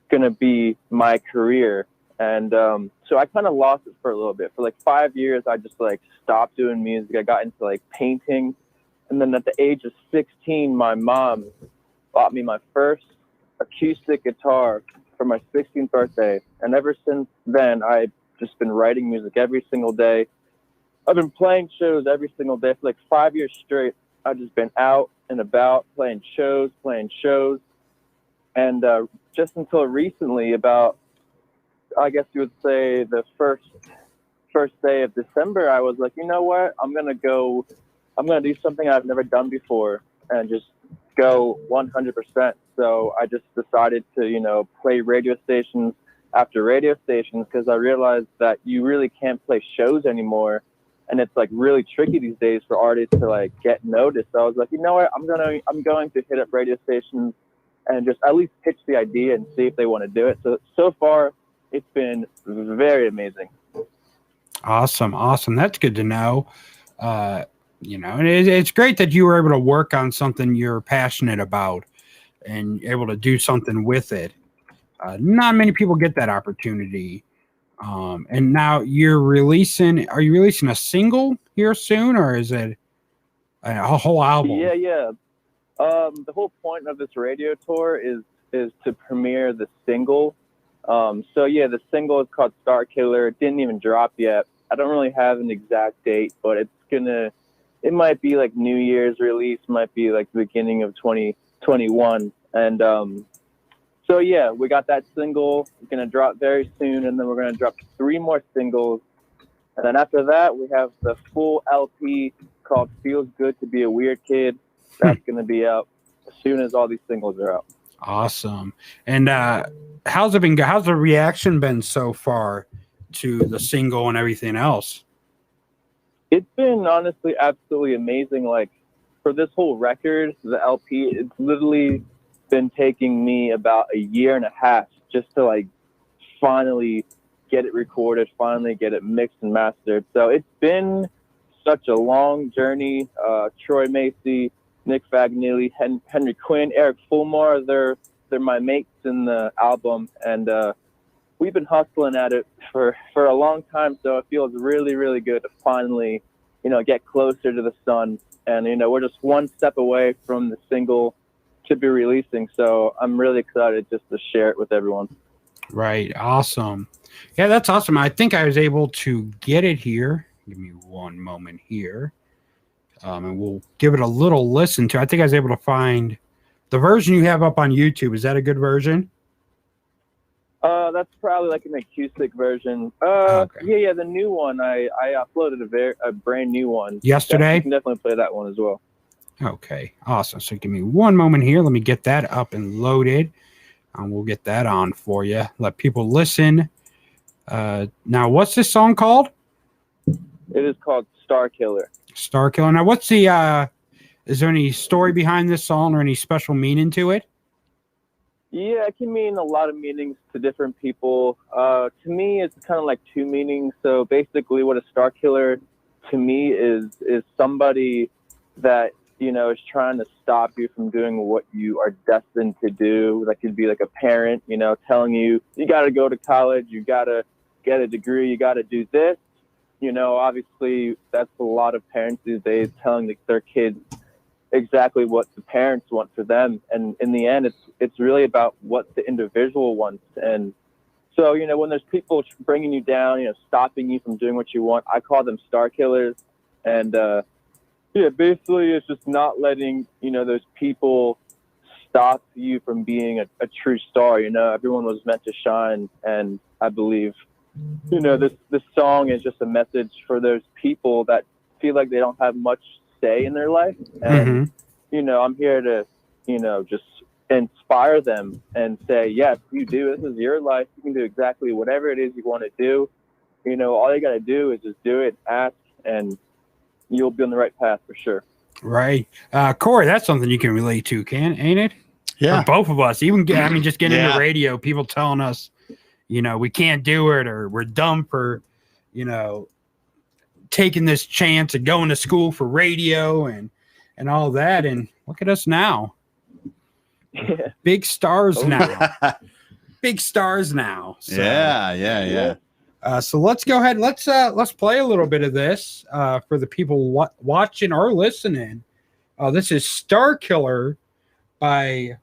going to be my career. And so I kind of lost it for a little bit. For like 5 years, I just stopped doing music. I got into painting. And then at the age of 16, my mom bought me my first acoustic guitar for my 16th birthday. And ever since then, I've just been writing music every single day. I've been playing shows every single day for 5 years straight. I've just been out and about playing shows. And just until recently, about, I guess you would say the first day of December, I was like, you know what? I'm going to do something I've never done before and just go 100%. So I just decided to, play radio stations after radio stations because I realized that you really can't play shows anymore. And it's really tricky these days for artists to get noticed. So I was like, you know what? I'm going to hit up radio stations and just at least pitch the idea and see if they want to do it. So far, it's been very amazing. Awesome. That's good to know. And it's great that you were able to work on something you're passionate about and able to do something with it. Not many people get that opportunity. And now are you releasing a single here soon, or is it a whole album? Yeah. The whole point of this radio tour is to premiere the single. The single is called Star Killer. It didn't even drop yet. I don't really have an exact date, but it's gonna it might be like New Year's release, might be like the beginning of 2021. And so yeah, we got that single. We're gonna drop very soon, and then we're gonna drop 3 more singles. And then after that, we have the full LP called "Feels Good to Be a Weird Kid." That's gonna be out as soon as all these singles are out. Awesome. And how's it been? How's the reaction been so far to the single and everything else? It's been honestly absolutely amazing. Like for this whole record, the LP, it's literally been taking me about a year and a half just to like finally get it recorded, finally get it mixed and mastered. So it's been such a long journey. Troy Macy, Nick Fagnilli, Henry Quinn, Eric Fulmar, they're my mates in the album, and we've been hustling at it for a long time. So it feels really, really good to finally, get closer to the sun. And we're just one step away from the single to be releasing. So I'm really excited just to share it with everyone. Right. Awesome. Yeah, that's awesome. I think I was able to get it here. Give me one moment here. And we'll give it a little listen to. I think I was able to find the version you have up on YouTube. Is that a good version? That's probably like an acoustic version. Okay. Yeah, the new one. I uploaded a brand new one yesterday. You can definitely play that one as well. Okay, awesome. So give me one moment here. Let me get that up and loaded, and we'll get that on for you. Let people listen. Now, what's this song called? It is called Star Killer. Star Killer. Now, what's the? Is there any story behind this song or any special meaning to it? Yeah, it can mean a lot of meanings to different people. To me, it's kind of like 2 meanings. So basically, what a star killer to me is somebody that is trying to stop you from doing what you are destined to do. That could be like a parent, telling you got to go to college, you got to get a degree, you got to do this. Obviously, that's a lot of parents these days telling their kids exactly what the parents want for them, and in the end it's really about what the individual wants. And so when there's people bringing you down, stopping you from doing what you want, I call them star killers. And basically it's just not letting those people stop you from being a true star. Everyone was meant to shine, and I believe this song is just a message for those people that feel like they don't have much say in their life. And I'm here to just inspire them and say, yes, you do, this is your life, you can do exactly whatever it is you want to do. All you got to do is just do it, ask, and you'll be on the right path for sure. Right. Corey, that's something you can relate to, ain't it? Yeah. For both of us. Even just getting into radio, people telling us we can't do it, or we're dumb for taking this chance of going to school for radio and all that. And look at us now. Yeah. Big stars now. Big stars now. So, yeah. So let's go ahead. Let's play a little bit of this for the people watching or listening. This is Star Killer by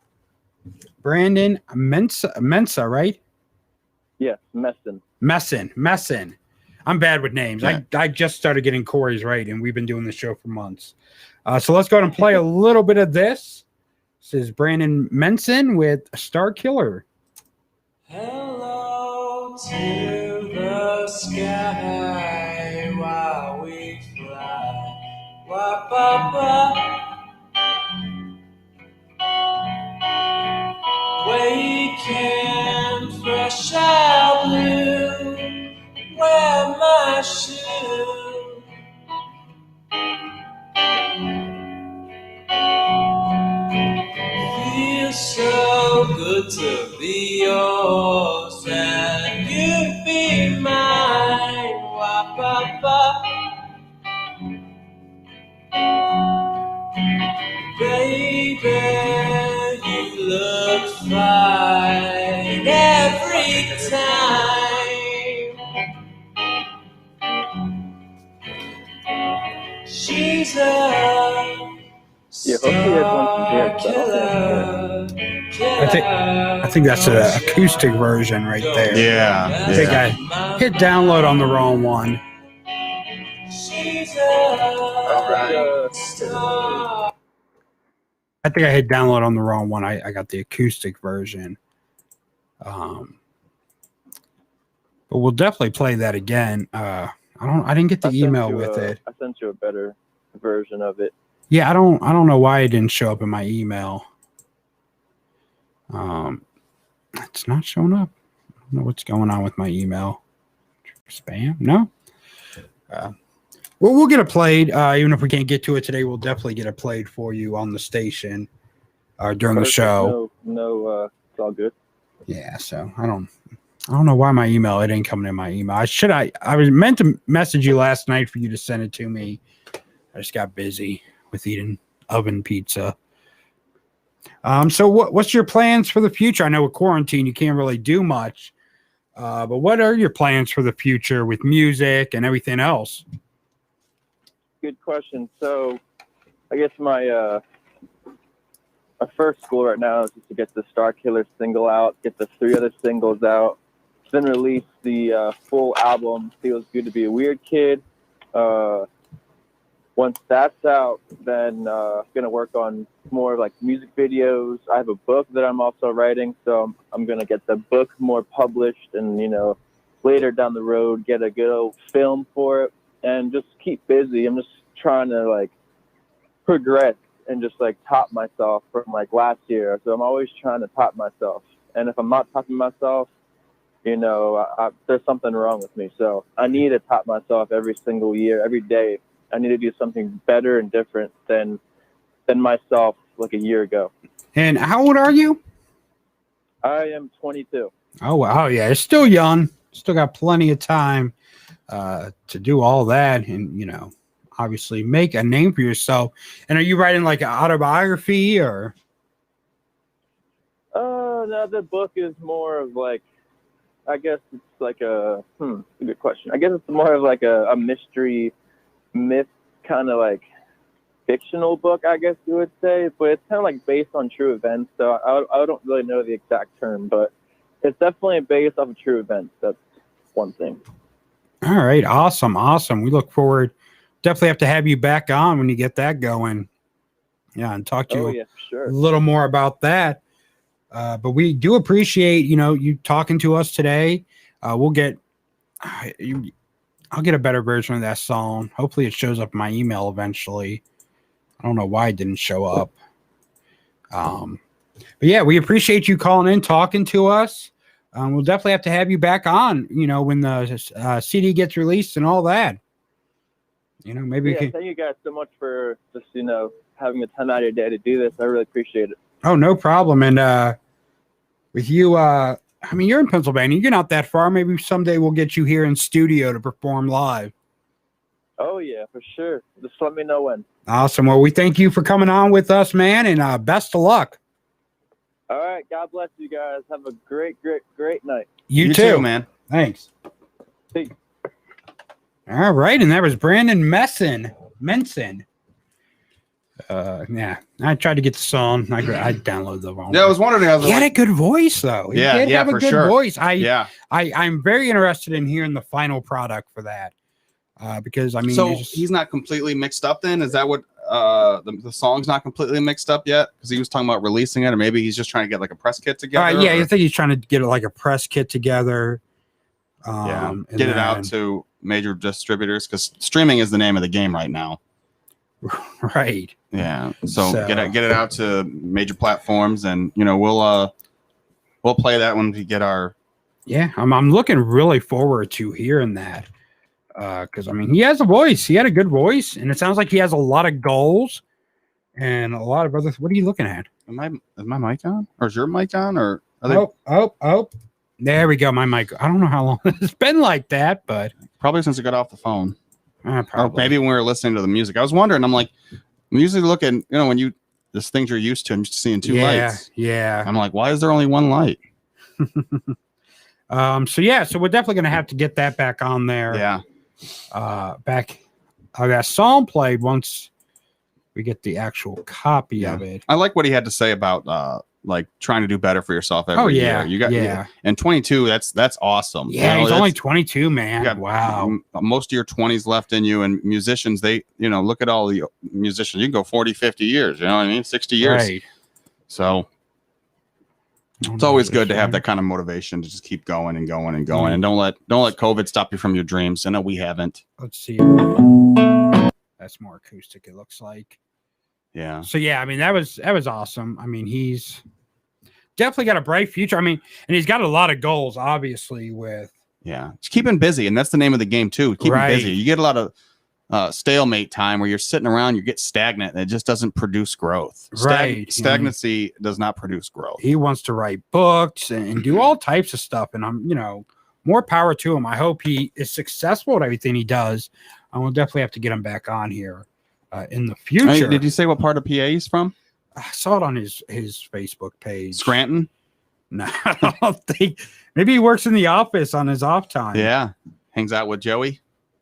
Brandon Mensa, right? Yes, Messin. I'm bad with names. Yeah. I just started getting Corey's right, and we've been doing this show for months. So let's go ahead and play a little bit of this. This is Brandon Mensa with Star Killer. Hello to the sky while we fly. Wa-ba-ba. Waking fresh out blue. Wear my shoe. Feels so good to be yours and you be mine. Wa-ba-ba. Baby, you look fine every time. She's a star killer. I think that's an acoustic version right there. Yeah. I think I hit download on the wrong one. She's She's a star. I think I hit download on the wrong one. I got the acoustic version. But we'll definitely play that again. I didn't get the email with it. I sent you a better version of it. Yeah, I don't know why it didn't show up in my email. It's not showing up. I don't know what's going on with my email. Spam? No. Well, we'll get it played. Even if we can't get to it today, we'll definitely get it played for you on the station during the show. No, it's all good. Yeah, so I don't know why my email, it ain't coming in my email. I was meant to message you last night for you to send it to me. I just got busy with eating oven pizza. So what's your plans for the future? I know with quarantine you can't really do much. But what are your plans for the future with music and everything else? Good question. So I guess my first goal right now is just to get the Star Killer single out, get the 3 other singles out, then release the full album, Feels Good to Be a Weird Kid. Once that's out, then I'm going to work on more like music videos. I have a book that I'm also writing, so I'm going to get the book more published and, later down the road, get a good old film for it and just keep busy. I'm just trying to like progress and just like top myself from like last year. So I'm always trying to top myself. And if I'm not topping myself, there's something wrong with me. So I need to top myself every single year, every day. I need to do something better and different than myself like a year ago. And how old are you? I am 22. Oh, wow. Yeah, it's still young. Still got plenty of time to do all that and, obviously make a name for yourself. And are you writing like an autobiography or? No, the book is more of like, I guess it's like a good question. I guess it's more of like a mystery myth kind of like fictional book, I guess you would say, but it's kind of like based on true events. So I don't really know the exact term, but it's definitely based off of true events. That's one thing. All right. Awesome. We look forward. Definitely have to have you back on when you get that going. Yeah. And talk to you a little more about that. But we do appreciate, you talking to us today. I'll get a better version of that song. Hopefully it shows up in my email eventually. I don't know why it didn't show up. But yeah, we appreciate you calling in, talking to us. We'll definitely have to have you back on, when the CD gets released and all that. Maybe thank you guys so much for just, having the time out of your day to do this. I really appreciate it. Oh, no problem. And with you, you're in Pennsylvania. You're not that far. Maybe someday we'll get you here in studio to perform live. Oh, yeah, for sure. Just let me know when. Awesome. Well, we thank you for coming on with us, man, and best of luck. All right. God bless you guys. Have a great night. You too, man. Thanks. Peace. All right. And that was Brandon Menson. Yeah, I tried to get the song. I downloaded the wrong. Yeah, I was wondering. He had a good voice, though. He did have a good voice. I'm very interested in hearing the final product for that. Because so he's not completely mixed up. Then is that what the song's not completely mixed up yet? Because he was talking about releasing it, or maybe he's just trying to get like a press kit together. I think he's trying to get like a press kit together. Get it out to major distributors because streaming is the name of the game right now. Right. Yeah. So get it out to major platforms, and we'll play that when we get our. Yeah, I'm looking really forward to hearing that. Because he has a voice. He had a good voice, and it sounds like he has a lot of goals and a lot of other. What are you looking at? Is my mic on, or is your mic on, or? Oh! There we go. My mic. I don't know how long it's been like that, but probably since I got off the phone. Or maybe when we were listening to the music. I was wondering. I'm like, I'm usually looking. when there's things you're used to. I'm used to seeing 2 lights. Yeah. I'm like, why is there only 1 light? So we're definitely gonna have to get that back on there. Yeah. Back that song played once we get the actual copy of it. I like what he had to say about like trying to do better for yourself every year. You got and 22. That's awesome. Yeah, he's only 22, man. You got most of your 20s left in you, and musicians, they look at all the musicians. You can go 40, 50 years. You know what I mean? 60 years. Right. So it's always good to have that kind of motivation to just keep going and going and going, and don't let COVID stop you from your dreams. I know we haven't. Let's see. That's more acoustic, it looks like. Yeah. So yeah, I mean that was awesome. I mean, he's definitely got a bright future. I mean, and he's got a lot of goals, obviously. Just keeping busy, and that's the name of the game too. Keeping busy. You get a lot of stalemate time where you're sitting around, you get stagnant, and it just doesn't produce growth. Stagnancy does not produce growth. He wants to write books and do all types of stuff, and I'm more power to him. I hope he is successful at everything he does. I will definitely have to get him back on here in the future. Did you say what part of PA he's from? I saw it on his Facebook page. Scranton? No, I don't think. Maybe he works in the office on his off time. Yeah. Hangs out with Joey.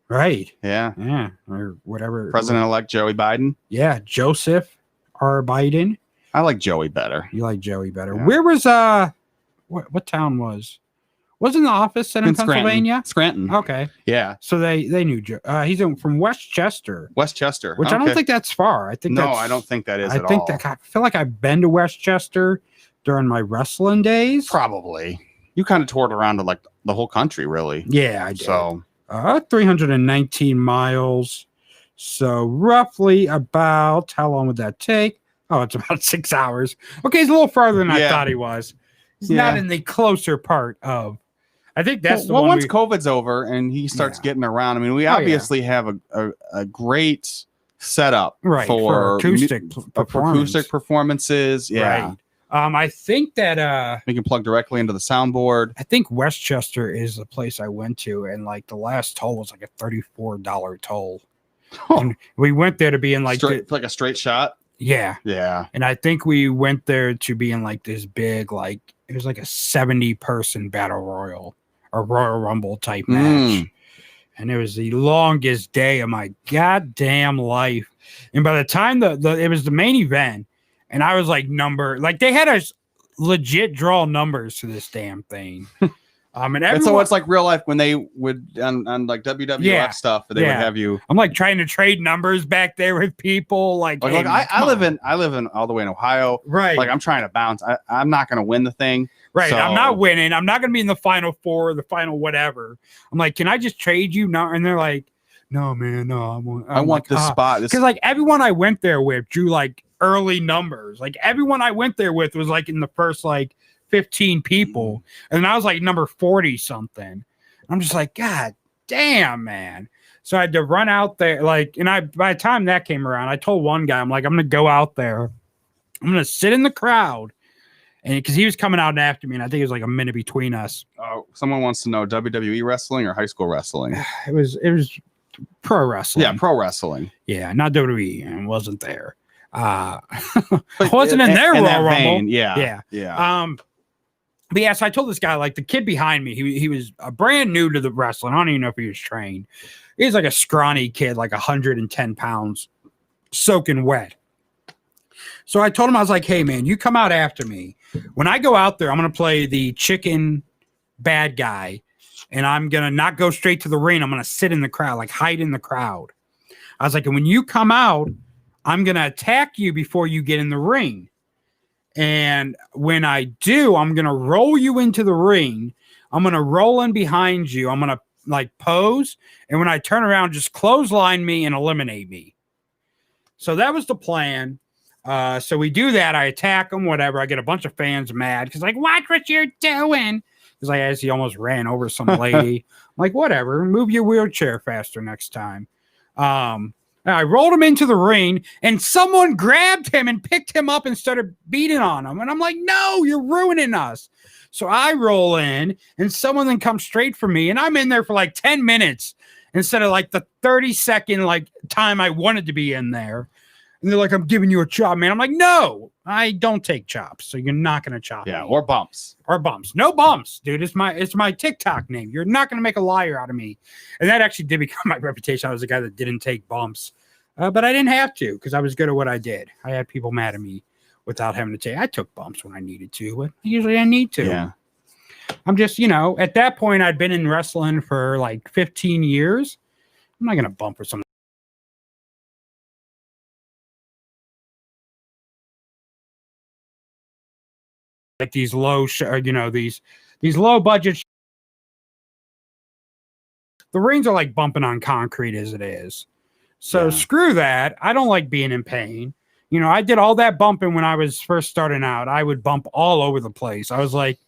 Right. Yeah. Yeah. Or whatever. President-elect Joey Biden. Yeah. Joseph R. Biden. I like Joey better. You like Joey better. Yeah. Where was what town wasn't the office in Pennsylvania? Scranton. Okay. Yeah. So they knew Joe. He's from Westchester. Westchester. Which I don't think that's far. I don't think that is at all. I feel like I've been to Westchester during my wrestling days. Probably. You kind of toured around to like the whole country, really. Yeah, I did. So 319 miles. So roughly about, how long would that take? Oh, it's about 6 hours. Okay, he's a little farther than I thought he was. He's not in the closer part of. I think that's the one. Once COVID's over and he starts getting around, I mean, we obviously have a great setup for acoustic performances. Yeah. Right. I think that we can plug directly into the soundboard. I think Westchester is the place I went to, and like the last toll was like a $34 toll. And we went there to be in like like a straight shot. Yeah. Yeah. And I think we went there to be in like this big, like it was like a 70-person battle royal or Royal Rumble type match. And it was the longest day of my goddamn life. And by the time it was the main event, and I was like they had us legit draw numbers to this damn thing. And so it's like real life when they would on like WWF stuff, they would have you. I'm like trying to trade numbers back there with people. Like I live in all the way in Ohio. Right. Like I'm trying to bounce. I'm not going to win the thing. Right. So. I'm not winning. I'm not going to be in the final four, the final whatever. I'm like, can I just trade you? No. And they're like, no, man, no. I want this spot. Because like everyone I went there with drew like early numbers. Like everyone I went there with was like in the first like 15 people, and I was like number 40 something. I'm just like, God damn, man. So I had to run out there, like, and by the time that came around, I told one guy, I'm like, I'm gonna go out there, I'm gonna sit in the crowd, and because he was coming out after me, and I think it was like a minute between us. Oh, someone wants to know WWE wresling or high school wrestling? It was pro wrestling. Yeah, pro wrestling. Yeah, not WWE, and wasn't there. I wasn't in their Royal Rumble. Yeah. But yeah, so I told this guy, like the kid behind me, he was brand new to the wrestling. I don't even know if he was trained. He's like a scrawny kid, like 110 pounds, soaking wet. So I told him, I was like, hey, man, you come out after me. When I go out there, I'm going to play the chicken bad guy, and I'm going to not go straight to the ring. I'm going to sit in the crowd, like hide in the crowd. I was like, and when you come out, I'm going to attack you before you get in the ring. And when I do, I'm going to roll you into the ring. I'm going to roll in behind you. I'm going to like pose. And when I turn around, just clothesline me and eliminate me. So that was the plan. So we do that. I attack him, whatever. I get a bunch of fans mad because like, watch what you're doing. Because like, as he almost ran over some lady. I'm like, whatever, move your wheelchair faster next time. I rolled him into the ring, and someone grabbed him and picked him up and started beating on him. And I'm like, no, you're ruining us. So I roll in, and someone then comes straight for me, and I'm in there for like 10 minutes instead of like the 30-second like time I wanted to be in there. And they're like, I'm giving you a chop, man. I'm like, no, I don't take chops. So you're not going to chop me. Or bumps. Or bumps. No bumps, dude. It's my TikTok name. You're not going to make a liar out of me. And that actually did become my reputation. I was the guy that didn't take bumps. But I didn't have to because I was good at what I did. I had people mad at me without having to take. I took bumps when I needed to, but usually I need to. Yeah. I'm just, at that point, I'd been in wrestling for like 15 years. I'm not going to bump for something. Like these low, these low budget. The rings are like bumping on concrete as it is. So screw that. I don't like being in pain. I did all that bumping when I was first starting out. I would bump all over the place. I was like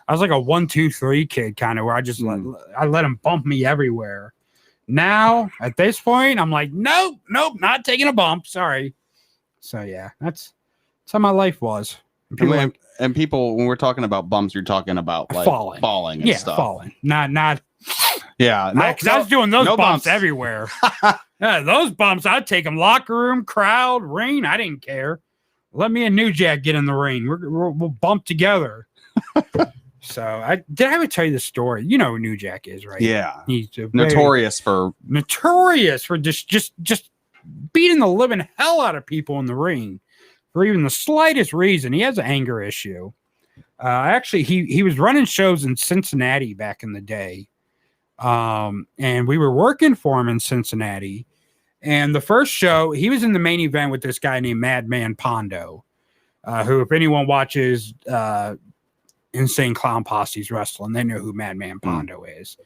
a 1, 2, 3 kid kind of where I just let them bump me everywhere. Now at this point, I'm like, nope, not taking a bump. Sorry. So yeah, that's how my life was. And people, when we're talking about bumps, you're talking about like falling and stuff. Falling. Not. Yeah, because I was doing those bumps everywhere. Yeah, those bumps, I'd take them locker room, crowd, ring. I didn't care. Let me and New Jack get in the ring. We'll bump together. So I ever tell you the story? You know who New Jack is, right? Yeah, he's notorious for just beating the living hell out of people in the ring for even the slightest reason. He has an anger issue. Actually, he was running shows in Cincinnati back in the day. And we were working for him in Cincinnati. And the first show, he was in the main event with this guy named Madman Pondo, who, if anyone watches Insane Clown Posse's wrestling, they know who Madman Pondo is.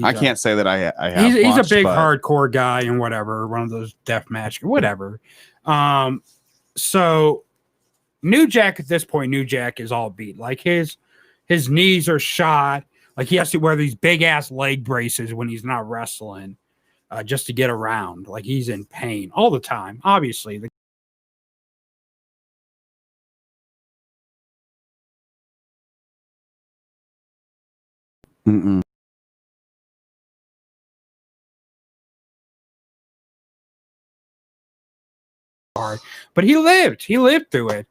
I can't say that I have. He's a big hardcore guy and whatever, one of those death match, whatever. So New Jack at this point, New Jack is all beat. Like his knees are shot. Like he has to wear these big ass leg braces when he's not wrestling, just to get around. Like he's in pain all the time. Obviously, but he lived through it,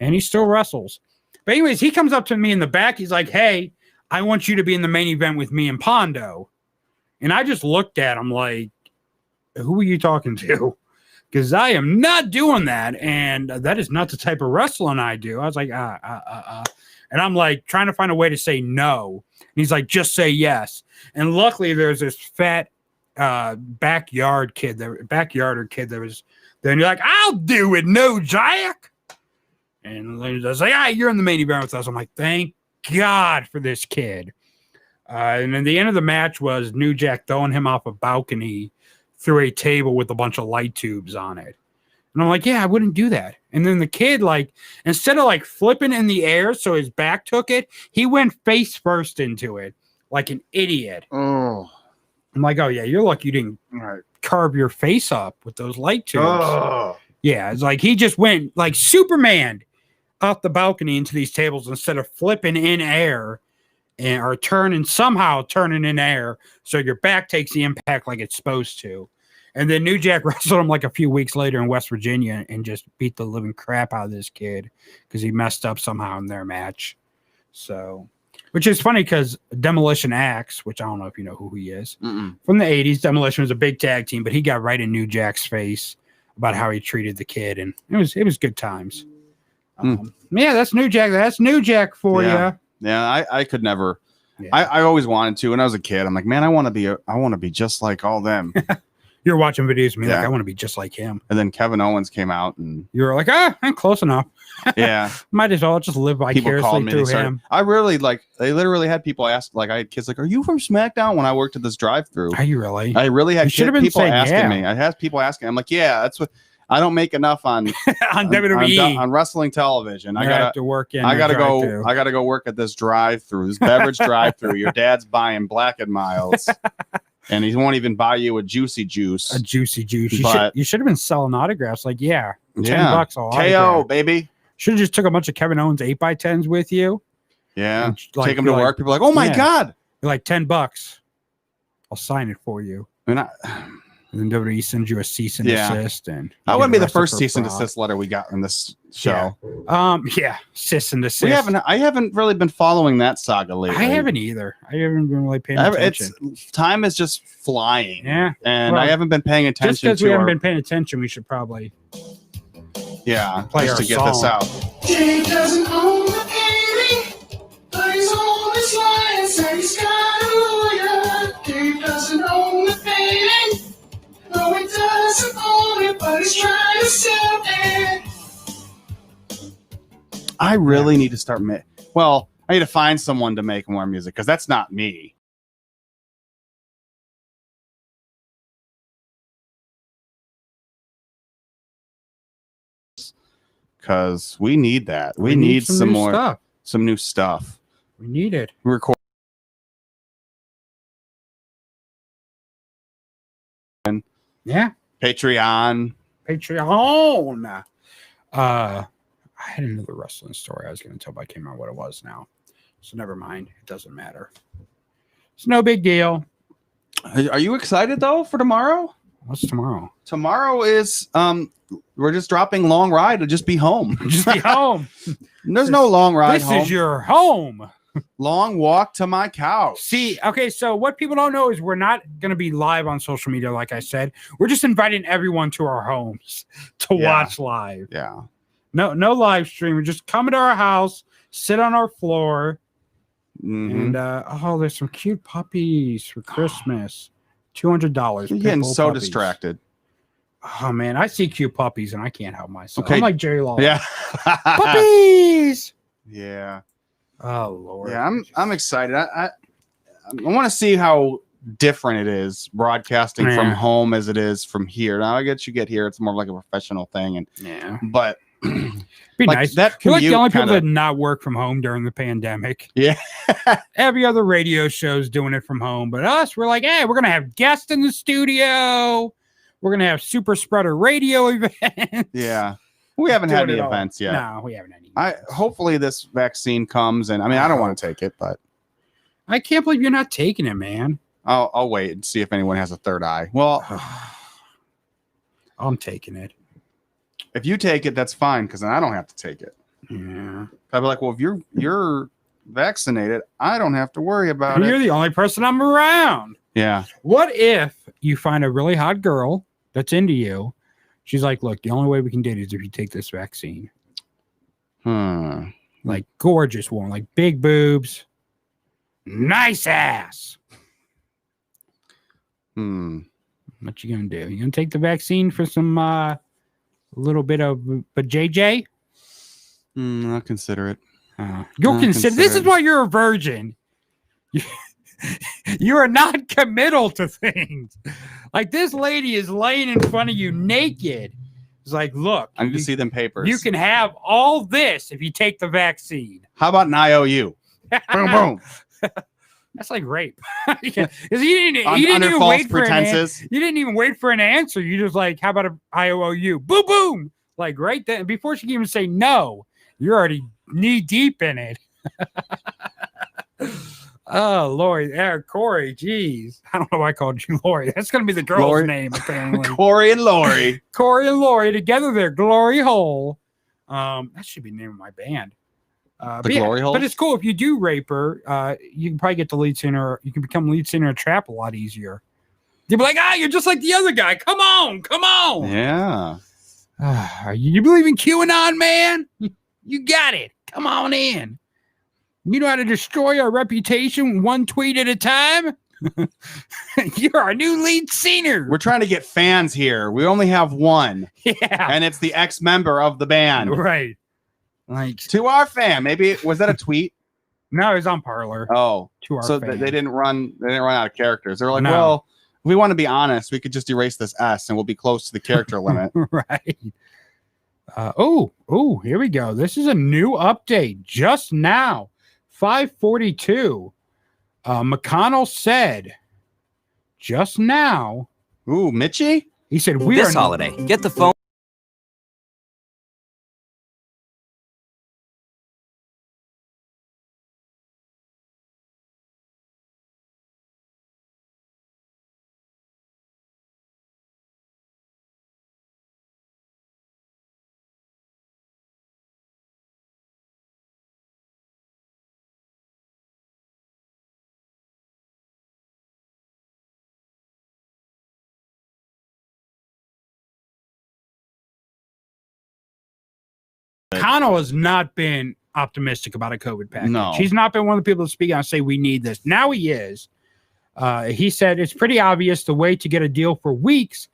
and he still wrestles. But anyways, he comes up to me in the back. He's like, "Hey, I want you to be in the main event with me and Pondo." And I just looked at him like, who are you talking to? Because I am not doing that. And that is not the type of wrestling I do. I was like, And I'm like trying to find a way to say no. And he's like, just say yes. And luckily there's this fat backyarder kid that was there. And you're like, I'll do it, no Jack. And I was like, you're in the main event with us. I'm like, thank God for this kid. And then the end of the match was New Jack throwing him off a balcony through a table with a bunch of light tubes on it. And I'm like, yeah, I wouldn't do that. And then the kid, like, instead of like flipping in the air so his back took it, he went face first into it like an idiot. Oh. I'm like, oh, yeah, you're lucky you didn't carve your face up with those light tubes. Oh. Yeah, it's like he just went like Superman off the balcony into these tables instead of flipping in air or somehow turning in air so your back takes the impact like it's supposed to. And then New Jack wrestled him like a few weeks later in West Virginia and just beat the living crap out of this kid because he messed up somehow in their match. So, which is funny because Demolition Axe, which I don't know if you know who he is, from the 80s, Demolition was a big tag team, but he got right in New Jack's face about how he treated the kid, and it was good times. Yeah, that's New Jack. That's New Jack for you. Yeah, I could never. Yeah. I always wanted to. When I was a kid, I'm like, man, I want to be just like all them. You're watching videos of me like I want to be just like him. And then Kevin Owens came out, and you're like, I'm close enough. Yeah, might as well just live vicariously through him. I really they literally had people ask, like, I had kids like, are you from SmackDown? When I worked at this drive-thru. Are you really? I really had people asking me. Yeah. I had people asking. I'm like, yeah, that's what. I don't make enough on WWE on wrestling television. I have to work in. I gotta go work at this drive-thru, this beverage drive-thru. Your dad's buying Black and Milds, and he won't even buy you a juicy juice. A juicy juice. You should have been selling autographs. Like, $10 all. KO, baby. Should have just took a bunch of Kevin Owens 8x10s with you. Yeah, take them to work. People are like, oh my god, you're like $10. I'll sign it for you. And then WWE sends you a cease and desist, and that wouldn't be the first cease and desist letter we got in this show. Cease and desist. I haven't really been following that saga lately. I haven't either. I haven't been really paying attention. Time is just flying. Yeah, and I haven't been paying attention. Just because we haven't been paying attention, we should probably Yeah, Play just our to get this song. out. Dave doesn't own the painting, but he's always lying, said he's got a lawyer. Dave doesn't own the painting, no, he doesn't own it, but he's trying to sell it. I really need to start well, I need to find someone to make more music because that's not me. Because we need that. We need some new more stuff. some new stuff. We need it. Record. Yeah. Patreon. I had another wrestling story I was going to tell, but I can't remember what it was now. So never mind. It doesn't matter. It's no big deal. Are you excited though for tomorrow? What's tomorrow? Tomorrow is we're just dropping Long Ride to just be home. Just be home. There's no long ride This home. is your home. Long walk to my couch. See, okay, so what people don't know is we're not going to be live on social media, like I said. We're just inviting everyone to our homes to watch live. Yeah. No live stream. We're just coming to our house, sit on our floor, and there's some cute puppies for Christmas. $200. You're getting so distracted. Oh man, I see cute puppies and I can't help myself. Okay. I'm like Jerry Lawler. Yeah. Puppies. Yeah. Oh Lord. Yeah, I'm excited. I want to see how different it is broadcasting from home as it is from here. Now I get you get here, it's more like a professional thing, and but be like nice. that We're like the only people kinda, that did not work from home during the pandemic. Yeah. Every other radio show's doing it from home, but us, we're like, hey, we're gonna have guests in the studio. We're gonna have super spreader radio events. Yeah. We haven't had any events yet. No, we haven't had any. Hopefully this vaccine comes, and I mean I don't want to take it, but I can't believe you're not taking it, man. I'll wait and see if anyone has a third eye. Well, I'm taking it. If you take it, that's fine, because then I don't have to take it. Yeah. I'd be like, well, if you're vaccinated, I don't have to worry about it. You're the only person I'm around. Yeah. What if you find a really hot girl that's into you? She's like, look, the only way we can date is if you take this vaccine. Like gorgeous one, like big boobs, nice ass. What you gonna do? You gonna take the vaccine for some little bit of JJ? I'll consider it. You'll consider. This is why you're a virgin. You are not committal to things. Like this lady is laying in front of you naked. It's like, look, I need to see them papers. You can have all this if you take the vaccine. How about an IOU? Boom, boom. That's like rape. Because you didn't Under even false wait for pretenses. you didn't even wait for an answer. You just like, how about an IOU? Boom, boom. Like right then, before she can even say no, you're already knee deep in it. Oh, Lori. Yeah, Corey. Jeez. I don't know why I called you Lori. That's going to be the girl's name, apparently. Corey and Lori. Corey and Lori together, they're Glory Hole. That should be the name of my band. The Glory Hole? But it's cool. If you do rape her, you can probably get the lead singer. You can become lead singer of Trapt a lot easier. You'll be like, you're just like the other guy. Come on. Come on. Yeah. You believe in QAnon, man? You got it. Come on in. You know how to destroy our reputation one tweet at a time? You're our new lead singer. We're trying to get fans here. We only have one. Yeah. And it's the ex-member of the band. Right. Like to our fan. Maybe was that a tweet? No, it was on Parlor. Oh. To our so fan. They didn't run out of characters. They're like, well, if we want to be honest, we could just erase this S and we'll be close to the character limit. Right. Here we go. This is a new update just now. 5:42. McConnell said just now. Ooh, Mitchie? He said this holiday, get the phone. McConnell has not been optimistic about a COVID package. No. He's not been one of the people to speak out and say we need this. Now he is. He said it's pretty obvious the way to get a deal for weeks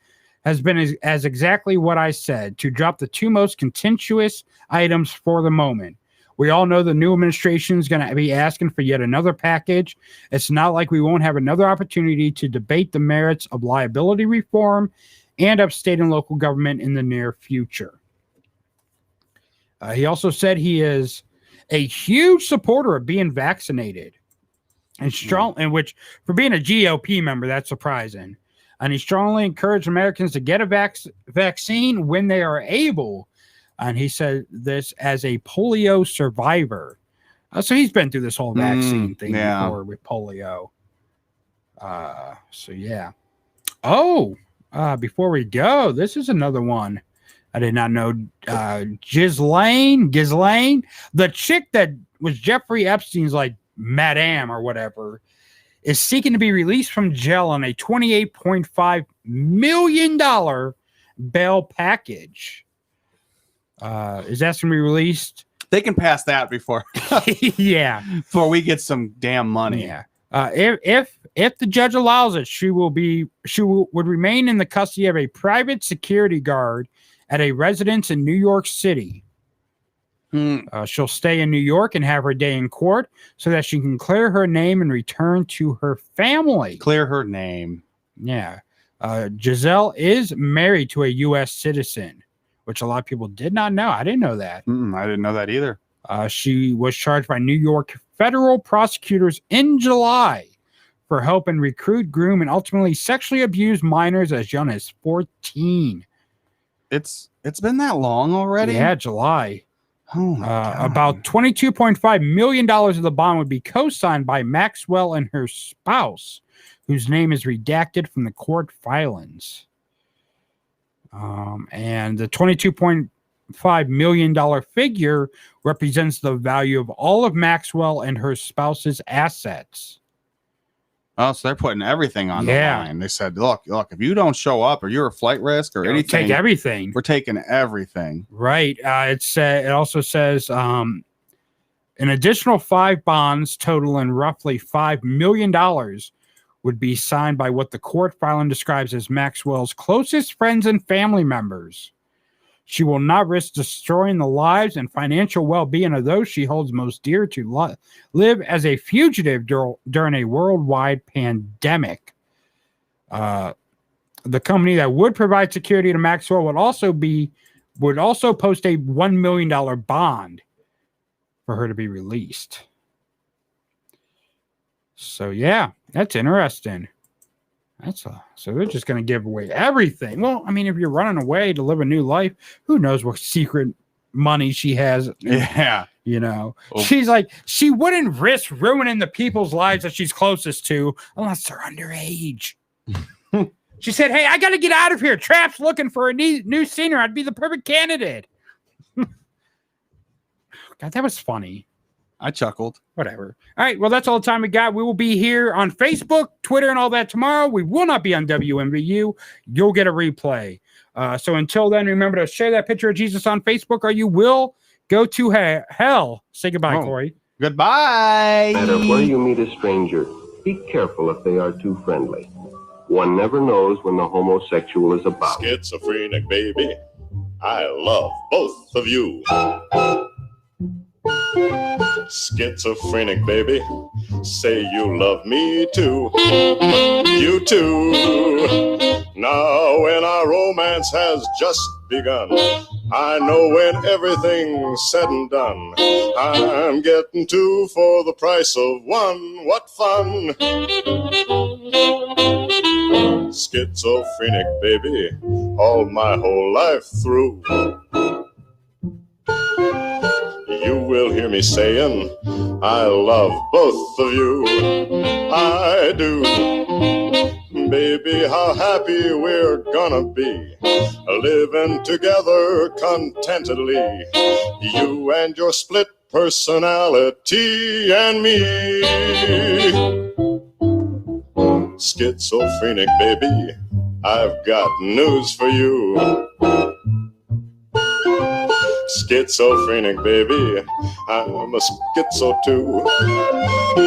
has been as exactly what I said, to drop the two most contentious items for the moment. We all know the new administration is going to be asking for yet another package. It's not like we won't have another opportunity to debate the merits of liability reform and of state and local government in the near future. He also said he is a huge supporter of being vaccinated, and strong, in which for being a GOP member, that's surprising. And he strongly encouraged Americans to get a vaccine when they are able. And he said this as a polio survivor. So he's been through this whole vaccine thing before with polio. So yeah. Oh, before we go, this is another one I did not know. Ghislaine, the chick that was Jeffrey Epstein's like madame or whatever, is seeking to be released from jail on a $28.5 million bail package. Is that going to be released? They can pass that before before we get some damn money. Yeah. If the judge allows it, she would remain in the custody of a private security guard at a residence in New York City. She'll stay in New York and have her day in court so that she can clear her name and return to her family. Clear her name. Yeah. Giselle is married to a U.S. citizen, which a lot of people did not know. I didn't know that. I didn't know that either. She was charged by New York federal prosecutors in July for helping recruit, groom, and ultimately sexually abuse minors as young as 14. It's been that long already? Yeah, July. Oh my God. About $22.5 million of the bond would be co-signed by Maxwell and her spouse, whose name is redacted from the court filings. And the $22.5 million figure represents the value of all of Maxwell and her spouse's assets. Oh, so they're putting everything on the line. They said, look, if you don't show up or you're a flight risk or anything, take everything. We're taking everything. Right. It also says an additional 5 bonds totaling roughly $5 million would be signed by what the court filing describes as Maxwell's closest friends and family members. She will not risk destroying the lives and financial well-being of those she holds most dear to live as a fugitive during a worldwide pandemic. The company that would provide security to Maxwell would also post a $1 million bond for her to be released. So yeah, that's interesting. So they're just going to give away everything. Well, I mean, if you're running away to live a new life, who knows what secret money she has? Yeah. You know, she's like, she wouldn't risk ruining the people's lives that she's closest to unless they're underage. She said, hey, I got to get out of here. Trapt's looking for a new singer. I'd be the perfect candidate. God, that was funny. I chuckled. Whatever. All right. Well, that's all the time we got. We will be here on Facebook, Twitter, and all that tomorrow. We will not be on WMVU. You'll get a replay. So until then, remember to share that picture of Jesus on Facebook or you will go to hell. Say goodbye, Corey. Goodbye. No matter where you meet a stranger, be careful if they are too friendly. One never knows when the homosexual is about. Schizophrenic, baby. I love both of you. Schizophrenic, baby, say you love me too. You too. Now when our romance has just begun, I know when everything's said and done, I'm getting 2 for the price of 1. What fun! Schizophrenic, baby, all my whole life through. You will hear me saying, I love both of you. I do. Baby, how happy we're gonna be, living together contentedly. You and your split personality and me. Schizophrenic, baby, I've got news for you. schizophrenic, baby. I'm a schizo too.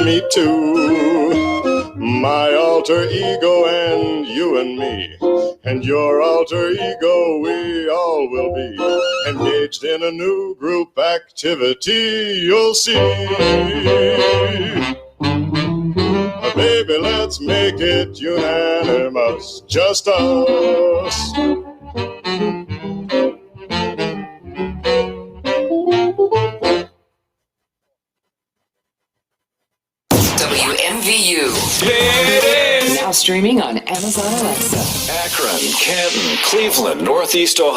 Me too. My alter ego and you and me. And your alter ego, we all will be engaged in a new group activity. You'll see. Baby, let's make it unanimous, just us. WMVU. Now streaming on Amazon Alexa. Akron, Canton, Cleveland, Northeast Ohio.